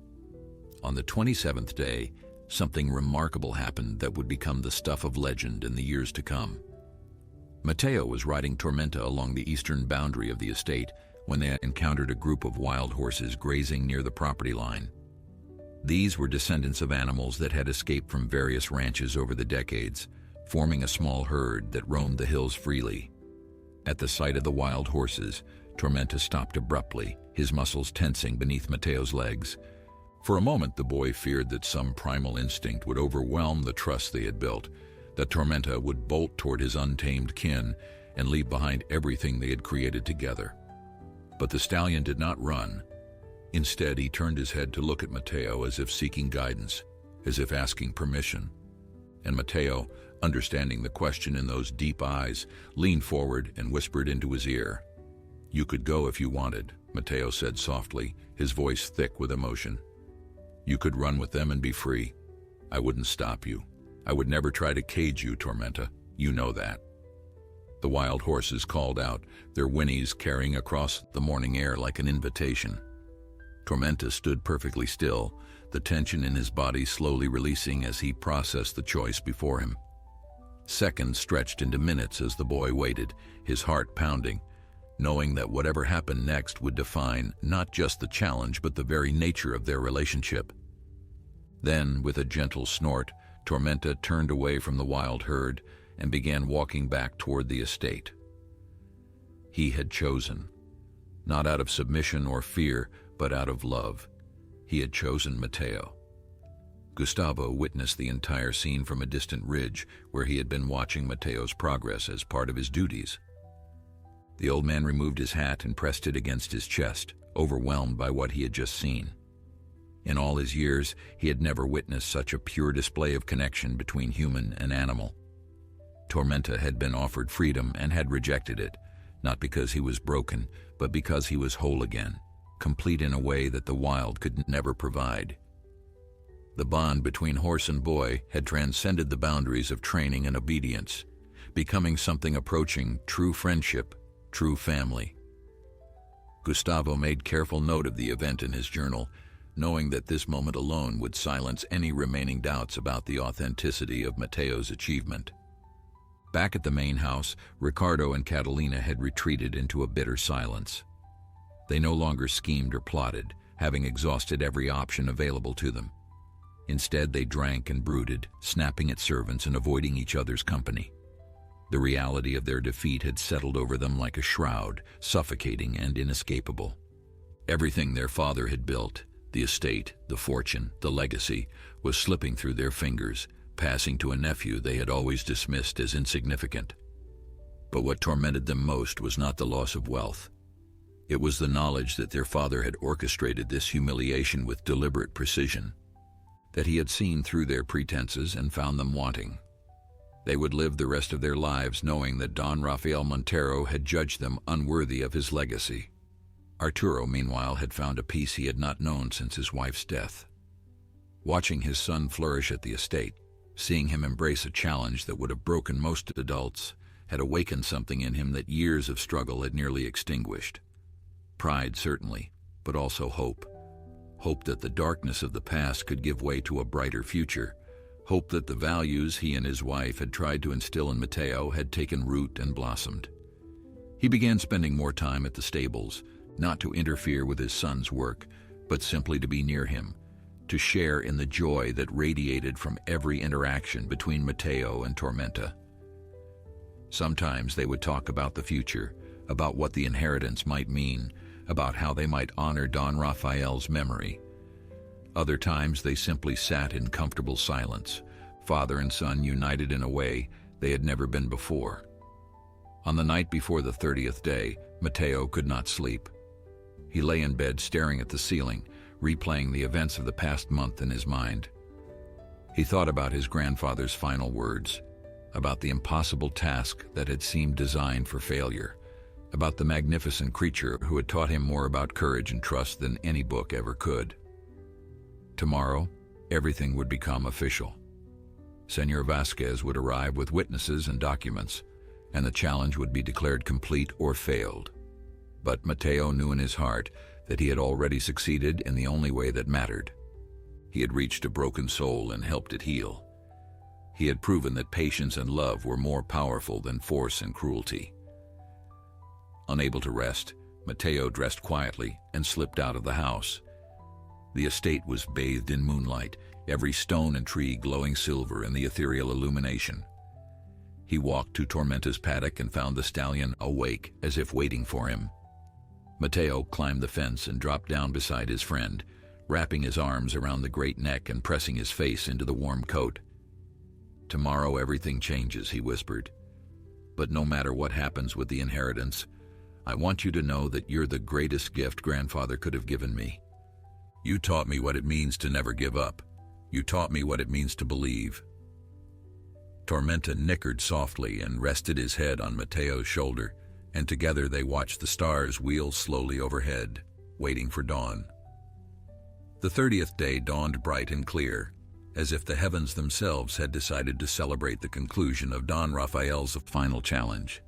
On the 27th day, something remarkable happened that would become the stuff of legend in the years to come. Matteo was riding Tormenta along the eastern boundary of the estate when they encountered a group of wild horses grazing near the property line. These were descendants of animals that had escaped from various ranches over the decades, forming a small herd that roamed the hills freely. At the sight of the wild horses, Tormenta stopped abruptly, his muscles tensing beneath Matteo's legs. For a moment, the boy feared that some primal instinct would overwhelm the trust they had built, that Tormenta would bolt toward his untamed kin and leave behind everything they had created together. But the stallion did not run. Instead, he turned his head to look at Matteo as if seeking guidance, as if asking permission. And Matteo, understanding the question in those deep eyes, leaned forward and whispered into his ear. "You could go if you wanted," Matteo said softly, his voice thick with emotion. "You could run with them and be free. I wouldn't stop you. I would never try to cage you, Tormenta. You know that." The wild horses called out, their whinnies carrying across the morning air like an invitation. Tormenta stood perfectly still, the tension in his body slowly releasing as he processed the choice before him. Seconds stretched into minutes as the boy waited, his heart pounding, knowing that whatever happened next would define not just the challenge but the very nature of their relationship. Then, with a gentle snort, Tormenta turned away from the wild herd and began walking back toward the estate. He had chosen, not out of submission or fear, but out of love. He had chosen Matteo. Gustavo witnessed the entire scene from a distant ridge where he had been watching Matteo's progress as part of his duties. The old man removed his hat and pressed it against his chest, overwhelmed by what he had just seen. In all his years, he had never witnessed such a pure display of connection between human and animal. Tormenta had been offered freedom and had rejected it, not because he was broken, but because he was whole again, complete in a way that the wild could never provide. The bond between horse and boy had transcended the boundaries of training and obedience, becoming something approaching true friendship, true family. Gustavo made careful note of the event in his journal, knowing that this moment alone would silence any remaining doubts about the authenticity of Matteo's achievement. Back at the main house, Ricardo and Catalina had retreated into a bitter silence. They no longer schemed or plotted, having exhausted every option available to them. Instead, they drank and brooded, snapping at servants and avoiding each other's company. The reality of their defeat had settled over them like a shroud, suffocating and inescapable. Everything their father had built, the estate, the fortune, the legacy, was slipping through their fingers, passing to a nephew they had always dismissed as insignificant. But what tormented them most was not the loss of wealth. It was the knowledge that their father had orchestrated this humiliation with deliberate precision, that he had seen through their pretenses and found them wanting. They would live the rest of their lives knowing that Don Rafael Montero had judged them unworthy of his legacy. Arturo, meanwhile, had found a peace he had not known since his wife's death. Watching his son flourish at the estate, seeing him embrace a challenge that would have broken most adults, had awakened something in him that years of struggle had nearly extinguished. Pride, certainly, but also hope. Hope that the darkness of the past could give way to a brighter future. Hope that the values he and his wife had tried to instill in Matteo had taken root and blossomed. He began spending more time at the stables, not to interfere with his son's work, but simply to be near him, to share in the joy that radiated from every interaction between Matteo and Tormenta. Sometimes they would talk about the future, about what the inheritance might mean, about how they might honor Don Rafael's memory. Other times they simply sat in comfortable silence, father and son united in a way They had never been before. On the night before the 30th day, Matteo could not sleep. He lay in bed staring at the ceiling, replaying the events of the past month in his mind. He thought about his grandfather's final words, about the impossible task that had seemed designed for failure, about the magnificent creature who had taught him more about courage and trust than any book ever could. Tomorrow, everything would become official. Senor Vasquez would arrive with witnesses and documents, and the challenge would be declared complete or failed. But Matteo knew in his heart that he had already succeeded in the only way that mattered. He had reached a broken soul and helped it heal. He had proven that patience and love were more powerful than force and cruelty. Unable to rest, Matteo dressed quietly and slipped out of the house. The estate was bathed in moonlight, every stone and tree glowing silver in the ethereal illumination. He walked to Tormenta's paddock and found the stallion awake, as if waiting for him. Matteo climbed the fence and dropped down beside his friend, wrapping his arms around the great neck and pressing his face into the warm coat. "Tomorrow everything changes," he whispered. "But no matter what happens with the inheritance, I want you to know that you're the greatest gift Grandfather could have given me. You taught me what it means to never give up. You taught me what it means to believe." Tormenta nickered softly and rested his head on Matteo's shoulder, and together they watched the stars wheel slowly overhead, waiting for dawn. The 30th day dawned bright and clear, as if the heavens themselves had decided to celebrate the conclusion of Don Rafael's final challenge.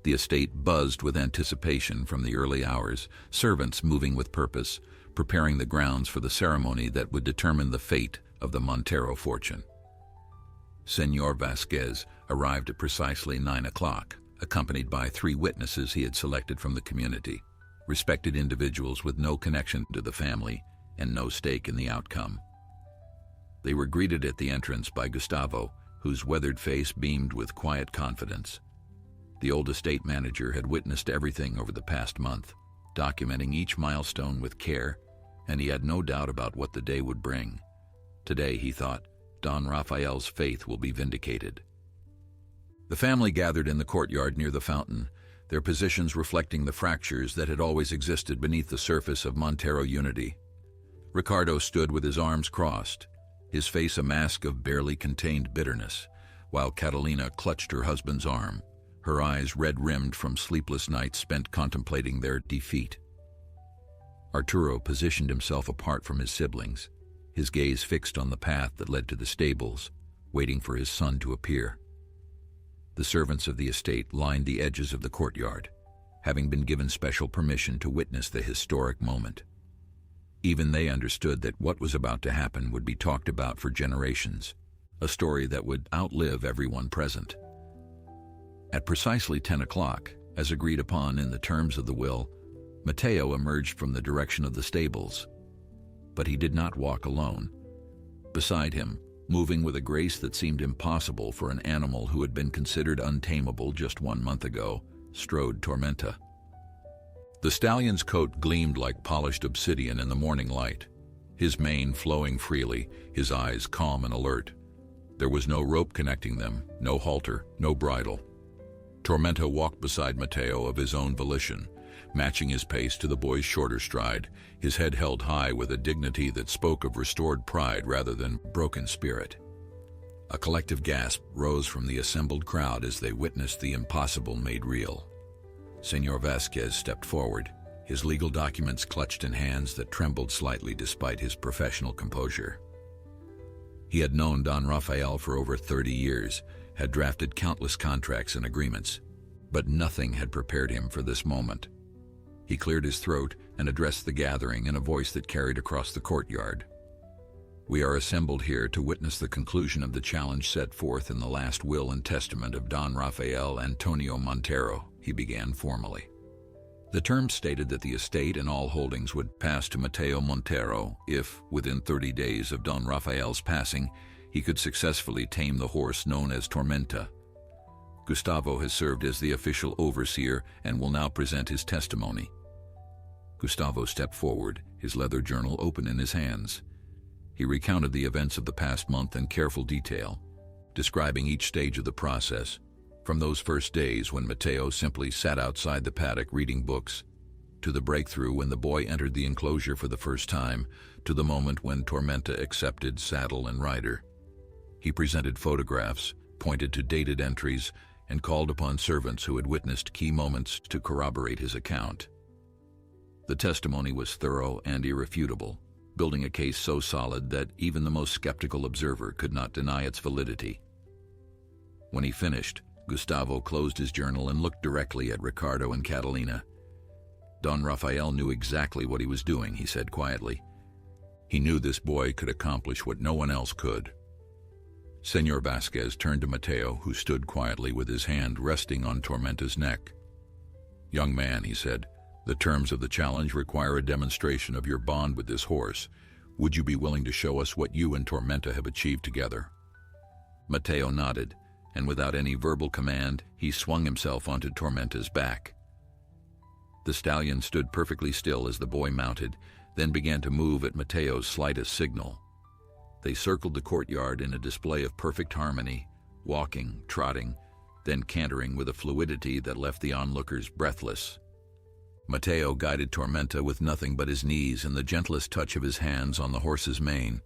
The estate buzzed with anticipation from the early hours, servants moving with purpose, preparing the grounds for the ceremony that would determine the fate of the Montero fortune. Senor Vasquez arrived at precisely 9 o'clock, accompanied by 3 witnesses he had selected from the community, respected individuals with no connection to the family and no stake in the outcome. They were greeted at the entrance by Gustavo, whose weathered face beamed with quiet confidence. The old estate manager had witnessed everything over the past month, documenting each milestone with care, and he had no doubt about what the day would bring. Today, he thought, Don Rafael's faith will be vindicated. The family gathered in the courtyard near the fountain, their positions reflecting the fractures that had always existed beneath the surface of Montero unity. Ricardo stood with his arms crossed, his face a mask of barely contained bitterness, while Catalina clutched her husband's arm, her eyes red-rimmed from sleepless nights spent contemplating their defeat. Arturo positioned himself apart from his siblings, his gaze fixed on the path that led to the stables, waiting for his son to appear. The servants of the estate lined the edges of the courtyard, having been given special permission to witness the historic moment. Even they understood that what was about to happen would be talked about for generations, a story that would outlive everyone present. At precisely 10 o'clock, as agreed upon in the terms of the will, Matteo emerged from the direction of the stables. But he did not walk alone. Beside him, moving with a grace that seemed impossible for an animal who had been considered untamable just 1 month ago, strode Tormenta. The stallion's coat gleamed like polished obsidian in the morning light, his mane flowing freely, his eyes calm and alert. There was no rope connecting them, no halter, no bridle. Tormenta walked beside Matteo of his own volition, matching his pace to the boy's shorter stride, his head held high with a dignity that spoke of restored pride rather than broken spirit. A collective gasp rose from the assembled crowd as they witnessed the impossible made real. Senor Vasquez stepped forward, his legal documents clutched in hands that trembled slightly despite his professional composure. He had known Don Rafael for over 30 years, had drafted countless contracts and agreements, but nothing had prepared him for this moment. He cleared his throat and addressed the gathering in a voice that carried across the courtyard. "We are assembled here to witness the conclusion of the challenge set forth in the last will and testament of Don Rafael Antonio Montero," he began formally. The terms stated that the estate and all holdings would pass to Mateo Montero if, within 30 days of Don Rafael's passing, he could successfully tame the horse known as Tormenta. Gustavo has served as the official overseer and will now present his testimony. Gustavo stepped forward, his leather journal open in his hands. He recounted the events of the past month in careful detail, describing each stage of the process, from those first days when Matteo simply sat outside the paddock reading books, to the breakthrough when the boy entered the enclosure for the first time, to the moment when Tormenta accepted saddle and rider. He presented photographs, pointed to dated entries, and called upon servants who had witnessed key moments to corroborate his account. The testimony was thorough and irrefutable, building a case so solid that even the most skeptical observer could not deny its validity. When he finished, Gustavo closed his journal and looked directly at Ricardo and Catalina. Don Rafael knew exactly what he was doing, he said quietly. He knew this boy could accomplish what no one else could. Senor Vasquez turned to Matteo, who stood quietly with his hand resting on Tormenta's neck. "Young man," he said, "the terms of the challenge require a demonstration of your bond with this horse. Would you be willing to show us what you and Tormenta have achieved together?" Matteo nodded, and without any verbal command, he swung himself onto Tormenta's back. The stallion stood perfectly still as the boy mounted, then began to move at Matteo's slightest signal. They circled the courtyard in a display of perfect harmony, walking, trotting, then cantering with a fluidity that left the onlookers breathless. Matteo guided Tormenta with nothing but his knees and the gentlest touch of his hands on the horse's mane.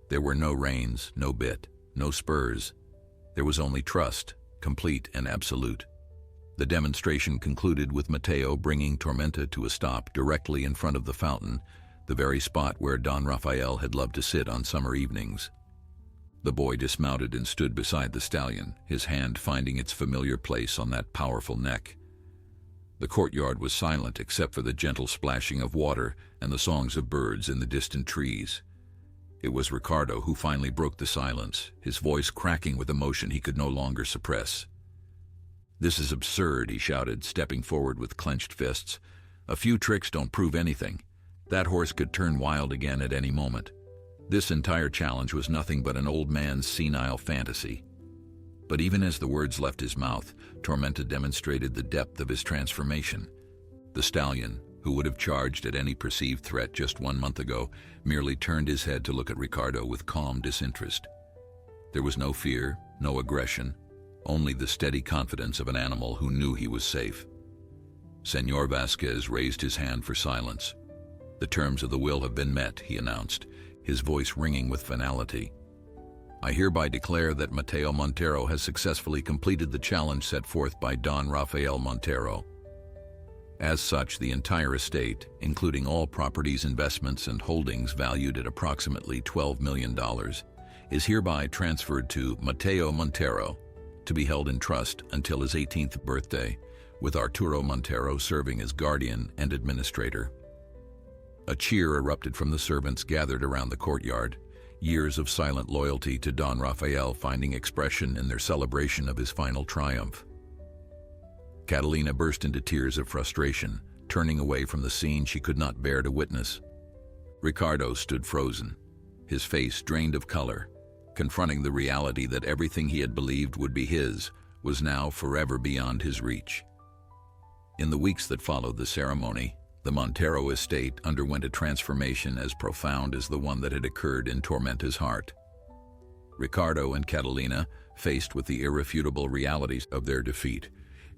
There were no reins, no bit, no spurs. There was only trust, complete and absolute. The demonstration concluded with Matteo bringing Tormenta to a stop directly in front of the fountain, the very spot where Don Rafael had loved to sit on summer evenings. The boy dismounted and stood beside the stallion, his hand finding its familiar place on that powerful neck. The courtyard was silent except for the gentle splashing of water and the songs of birds in the distant trees. It was Ricardo who finally broke the silence, his voice cracking with emotion he could no longer suppress. "This is absurd," he shouted, stepping forward with clenched fists. "A few tricks don't prove anything. That horse could turn wild again at any moment. This entire challenge was nothing but an old man's senile fantasy." But even as the words left his mouth, Tormenta demonstrated the depth of his transformation. The stallion, who would have charged at any perceived threat just 1 month ago, merely turned his head to look at Ricardo with calm disinterest. There was no fear, no aggression, only the steady confidence of an animal who knew he was safe. Senor Vasquez raised his hand for silence. "The terms of the will have been met," he announced, his voice ringing with finality. "I hereby declare that Mateo Montero has successfully completed the challenge set forth by Don Rafael Montero. As such, the entire estate, including all properties, investments, and holdings valued at approximately $12 million, is hereby transferred to Mateo Montero, to be held in trust until his 18th birthday, with Arturo Montero serving as guardian and administrator." A cheer erupted from the servants gathered around the courtyard, years of silent loyalty to Don Rafael finding expression in their celebration of his final triumph. Catalina burst into tears of frustration, turning away from the scene she could not bear to witness. Ricardo stood frozen, his face drained of color, confronting the reality that everything he had believed would be his was now forever beyond his reach. In the weeks that followed the ceremony, the Montero estate underwent a transformation as profound as the one that had occurred in Tormenta's heart. Ricardo and Catalina, faced with the irrefutable realities of their defeat,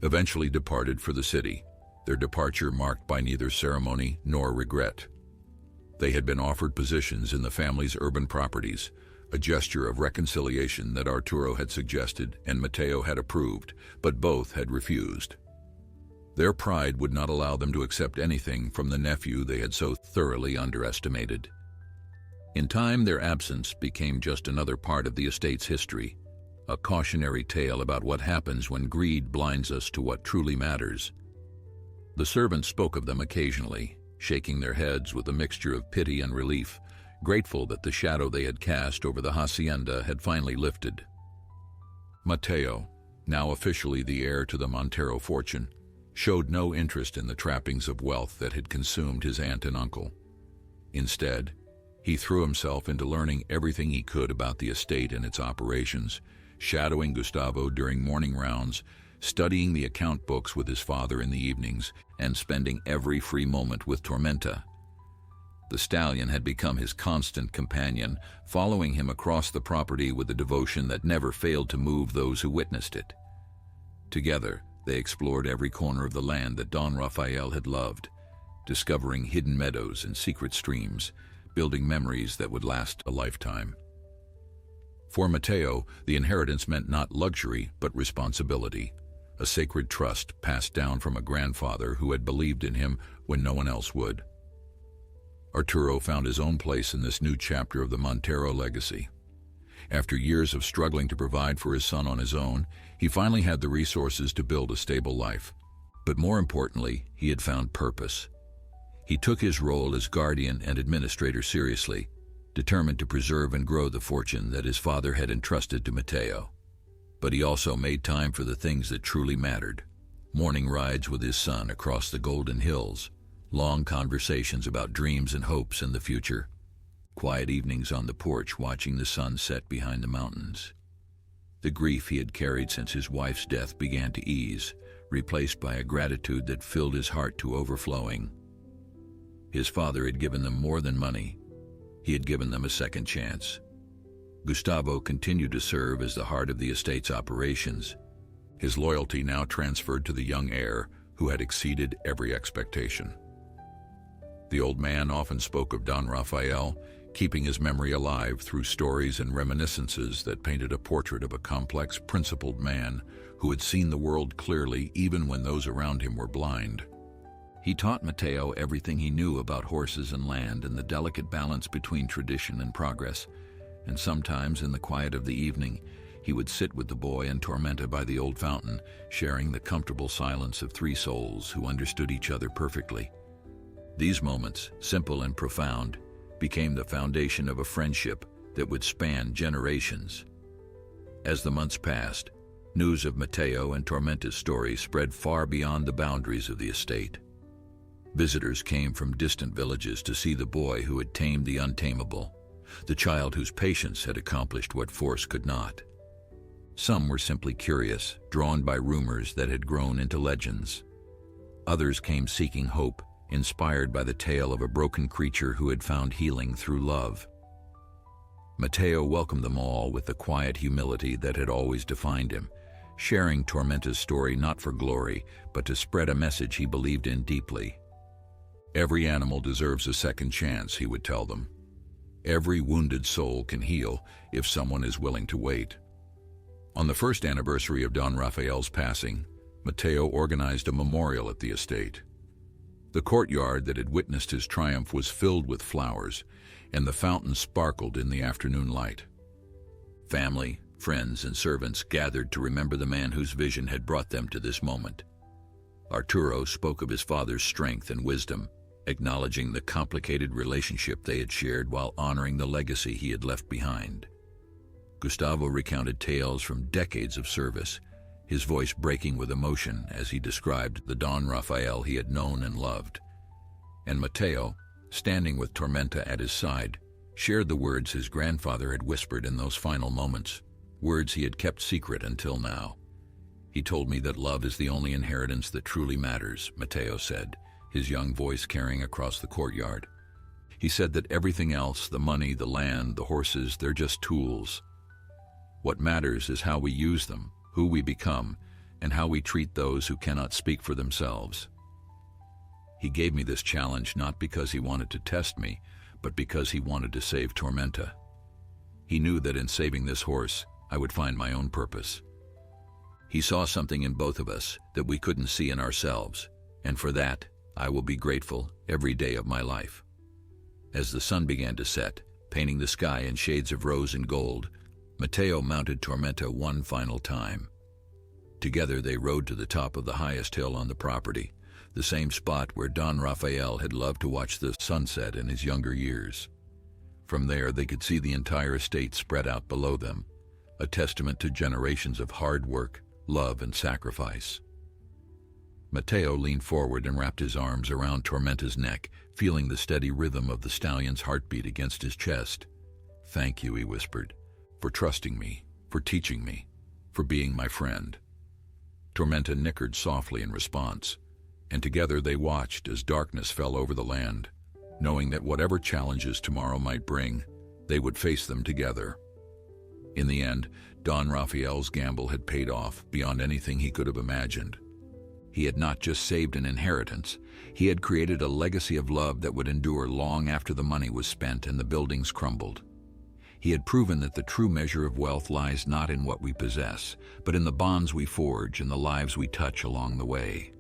eventually departed for the city, their departure marked by neither ceremony nor regret. They had been offered positions in the family's urban properties, a gesture of reconciliation that Arturo had suggested and Mateo had approved, but both had refused. Their pride would not allow them to accept anything from the nephew they had so thoroughly underestimated. In time, their absence became just another part of the estate's history, a cautionary tale about what happens when greed blinds us to what truly matters. The servants spoke of them occasionally, shaking their heads with a mixture of pity and relief, grateful that the shadow they had cast over the hacienda had finally lifted. Mateo, now officially the heir to the Montero fortune, showed no interest in the trappings of wealth that had consumed his aunt and uncle. Instead, he threw himself into learning everything he could about the estate and its operations, shadowing Gustavo during morning rounds, studying the account books with his father in the evenings, and spending every free moment with Tormenta. The stallion had become his constant companion, following him across the property with a devotion that never failed to move those who witnessed it. Together, they explored every corner of the land that Don Rafael had loved, discovering hidden meadows and secret streams, building memories that would last a lifetime. For Mateo, the inheritance meant not luxury, but responsibility, a sacred trust passed down from a grandfather who had believed in him when no one else would. Arturo found his own place in this new chapter of the Montero legacy. After years of struggling to provide for his son on his own, he finally had the resources to build a stable life. But more importantly, he had found purpose. He took his role as guardian and administrator seriously, determined to preserve and grow the fortune that his father had entrusted to Mateo. But he also made time for the things that truly mattered: morning rides with his son across the Golden Hills, long conversations about dreams and hopes in the future, quiet evenings on the porch watching the sun set behind the mountains. The grief he had carried since his wife's death began to ease, replaced by a gratitude that filled his heart to overflowing. His father had given them more than money. He had given them a second chance. Gustavo continued to serve as the heart of the estate's operations, his loyalty now transferred to the young heir who had exceeded every expectation. The old man often spoke of Don Rafael, keeping his memory alive through stories and reminiscences that painted a portrait of a complex, principled man who had seen the world clearly even when those around him were blind. He taught Mateo everything he knew about horses and land and the delicate balance between tradition and progress, and sometimes in the quiet of the evening, he would sit with the boy and Tormenta by the old fountain, sharing the comfortable silence of three souls who understood each other perfectly. These moments, simple and profound, became the foundation of a friendship that would span generations. As the months passed, news of Mateo and Tormenta's story spread far beyond the boundaries of the estate. Visitors came from distant villages to see the boy who had tamed the untamable, the child whose patience had accomplished what force could not. Some were simply curious, drawn by rumors that had grown into legends. Others came seeking hope, inspired by the tale of a broken creature who had found healing through love. Mateo welcomed them all with the quiet humility that had always defined him, sharing Tormenta's story not for glory, but to spread a message he believed in deeply. Every animal deserves a second chance, he would tell them. Every wounded soul can heal if someone is willing to wait. On the first anniversary of Don Rafael's passing, Mateo organized a memorial at the estate. The courtyard that had witnessed his triumph was filled with flowers, and the fountain sparkled in the afternoon light. Family, friends, and servants gathered to remember the man whose vision had brought them to this moment. Arturo spoke of his father's strength and wisdom, acknowledging the complicated relationship they had shared while honoring the legacy he had left behind. Gustavo recounted tales from decades of service, his voice breaking with emotion as he described the Don Rafael he had known and loved. And Mateo, standing with Tormenta at his side, shared the words his grandfather had whispered in those final moments, words he had kept secret until now. "He told me that love is the only inheritance that truly matters," Mateo said, his young voice carrying across the courtyard. "He said that everything else, the money, the land, the horses, they're just tools. What matters is how we use them, who we become, and how we treat those who cannot speak for themselves." He gave me this challenge not because he wanted to test me, but because he wanted to save Tormenta. He knew that in saving this horse, I would find my own purpose. He saw something in both of us that we couldn't see in ourselves, and for that, I will be grateful every day of my life. As the sun began to set, painting the sky in shades of rose and gold, Mateo mounted Tormenta one final time. Together they rode to the top of the highest hill on the property, the same spot where Don Rafael had loved to watch the sunset in his younger years. From there they could see the entire estate spread out below them, a testament to generations of hard work, love, and sacrifice. Mateo leaned forward and wrapped his arms around Tormenta's neck, feeling the steady rhythm of the stallion's heartbeat against his chest. "Thank you," he whispered, "for trusting me, for teaching me, for being my friend." Tormenta nickered softly in response, and together they watched as darkness fell over the land. knowing that whatever challenges tomorrow might bring, they would face them together. In the end, Don Raphael's gamble had paid off beyond anything he could have imagined. He had not just saved an inheritance, he had created a legacy of love that would endure long after the money was spent and the buildings crumbled. He had proven that the true measure of wealth lies not in what we possess, but in the bonds we forge and the lives we touch along the way.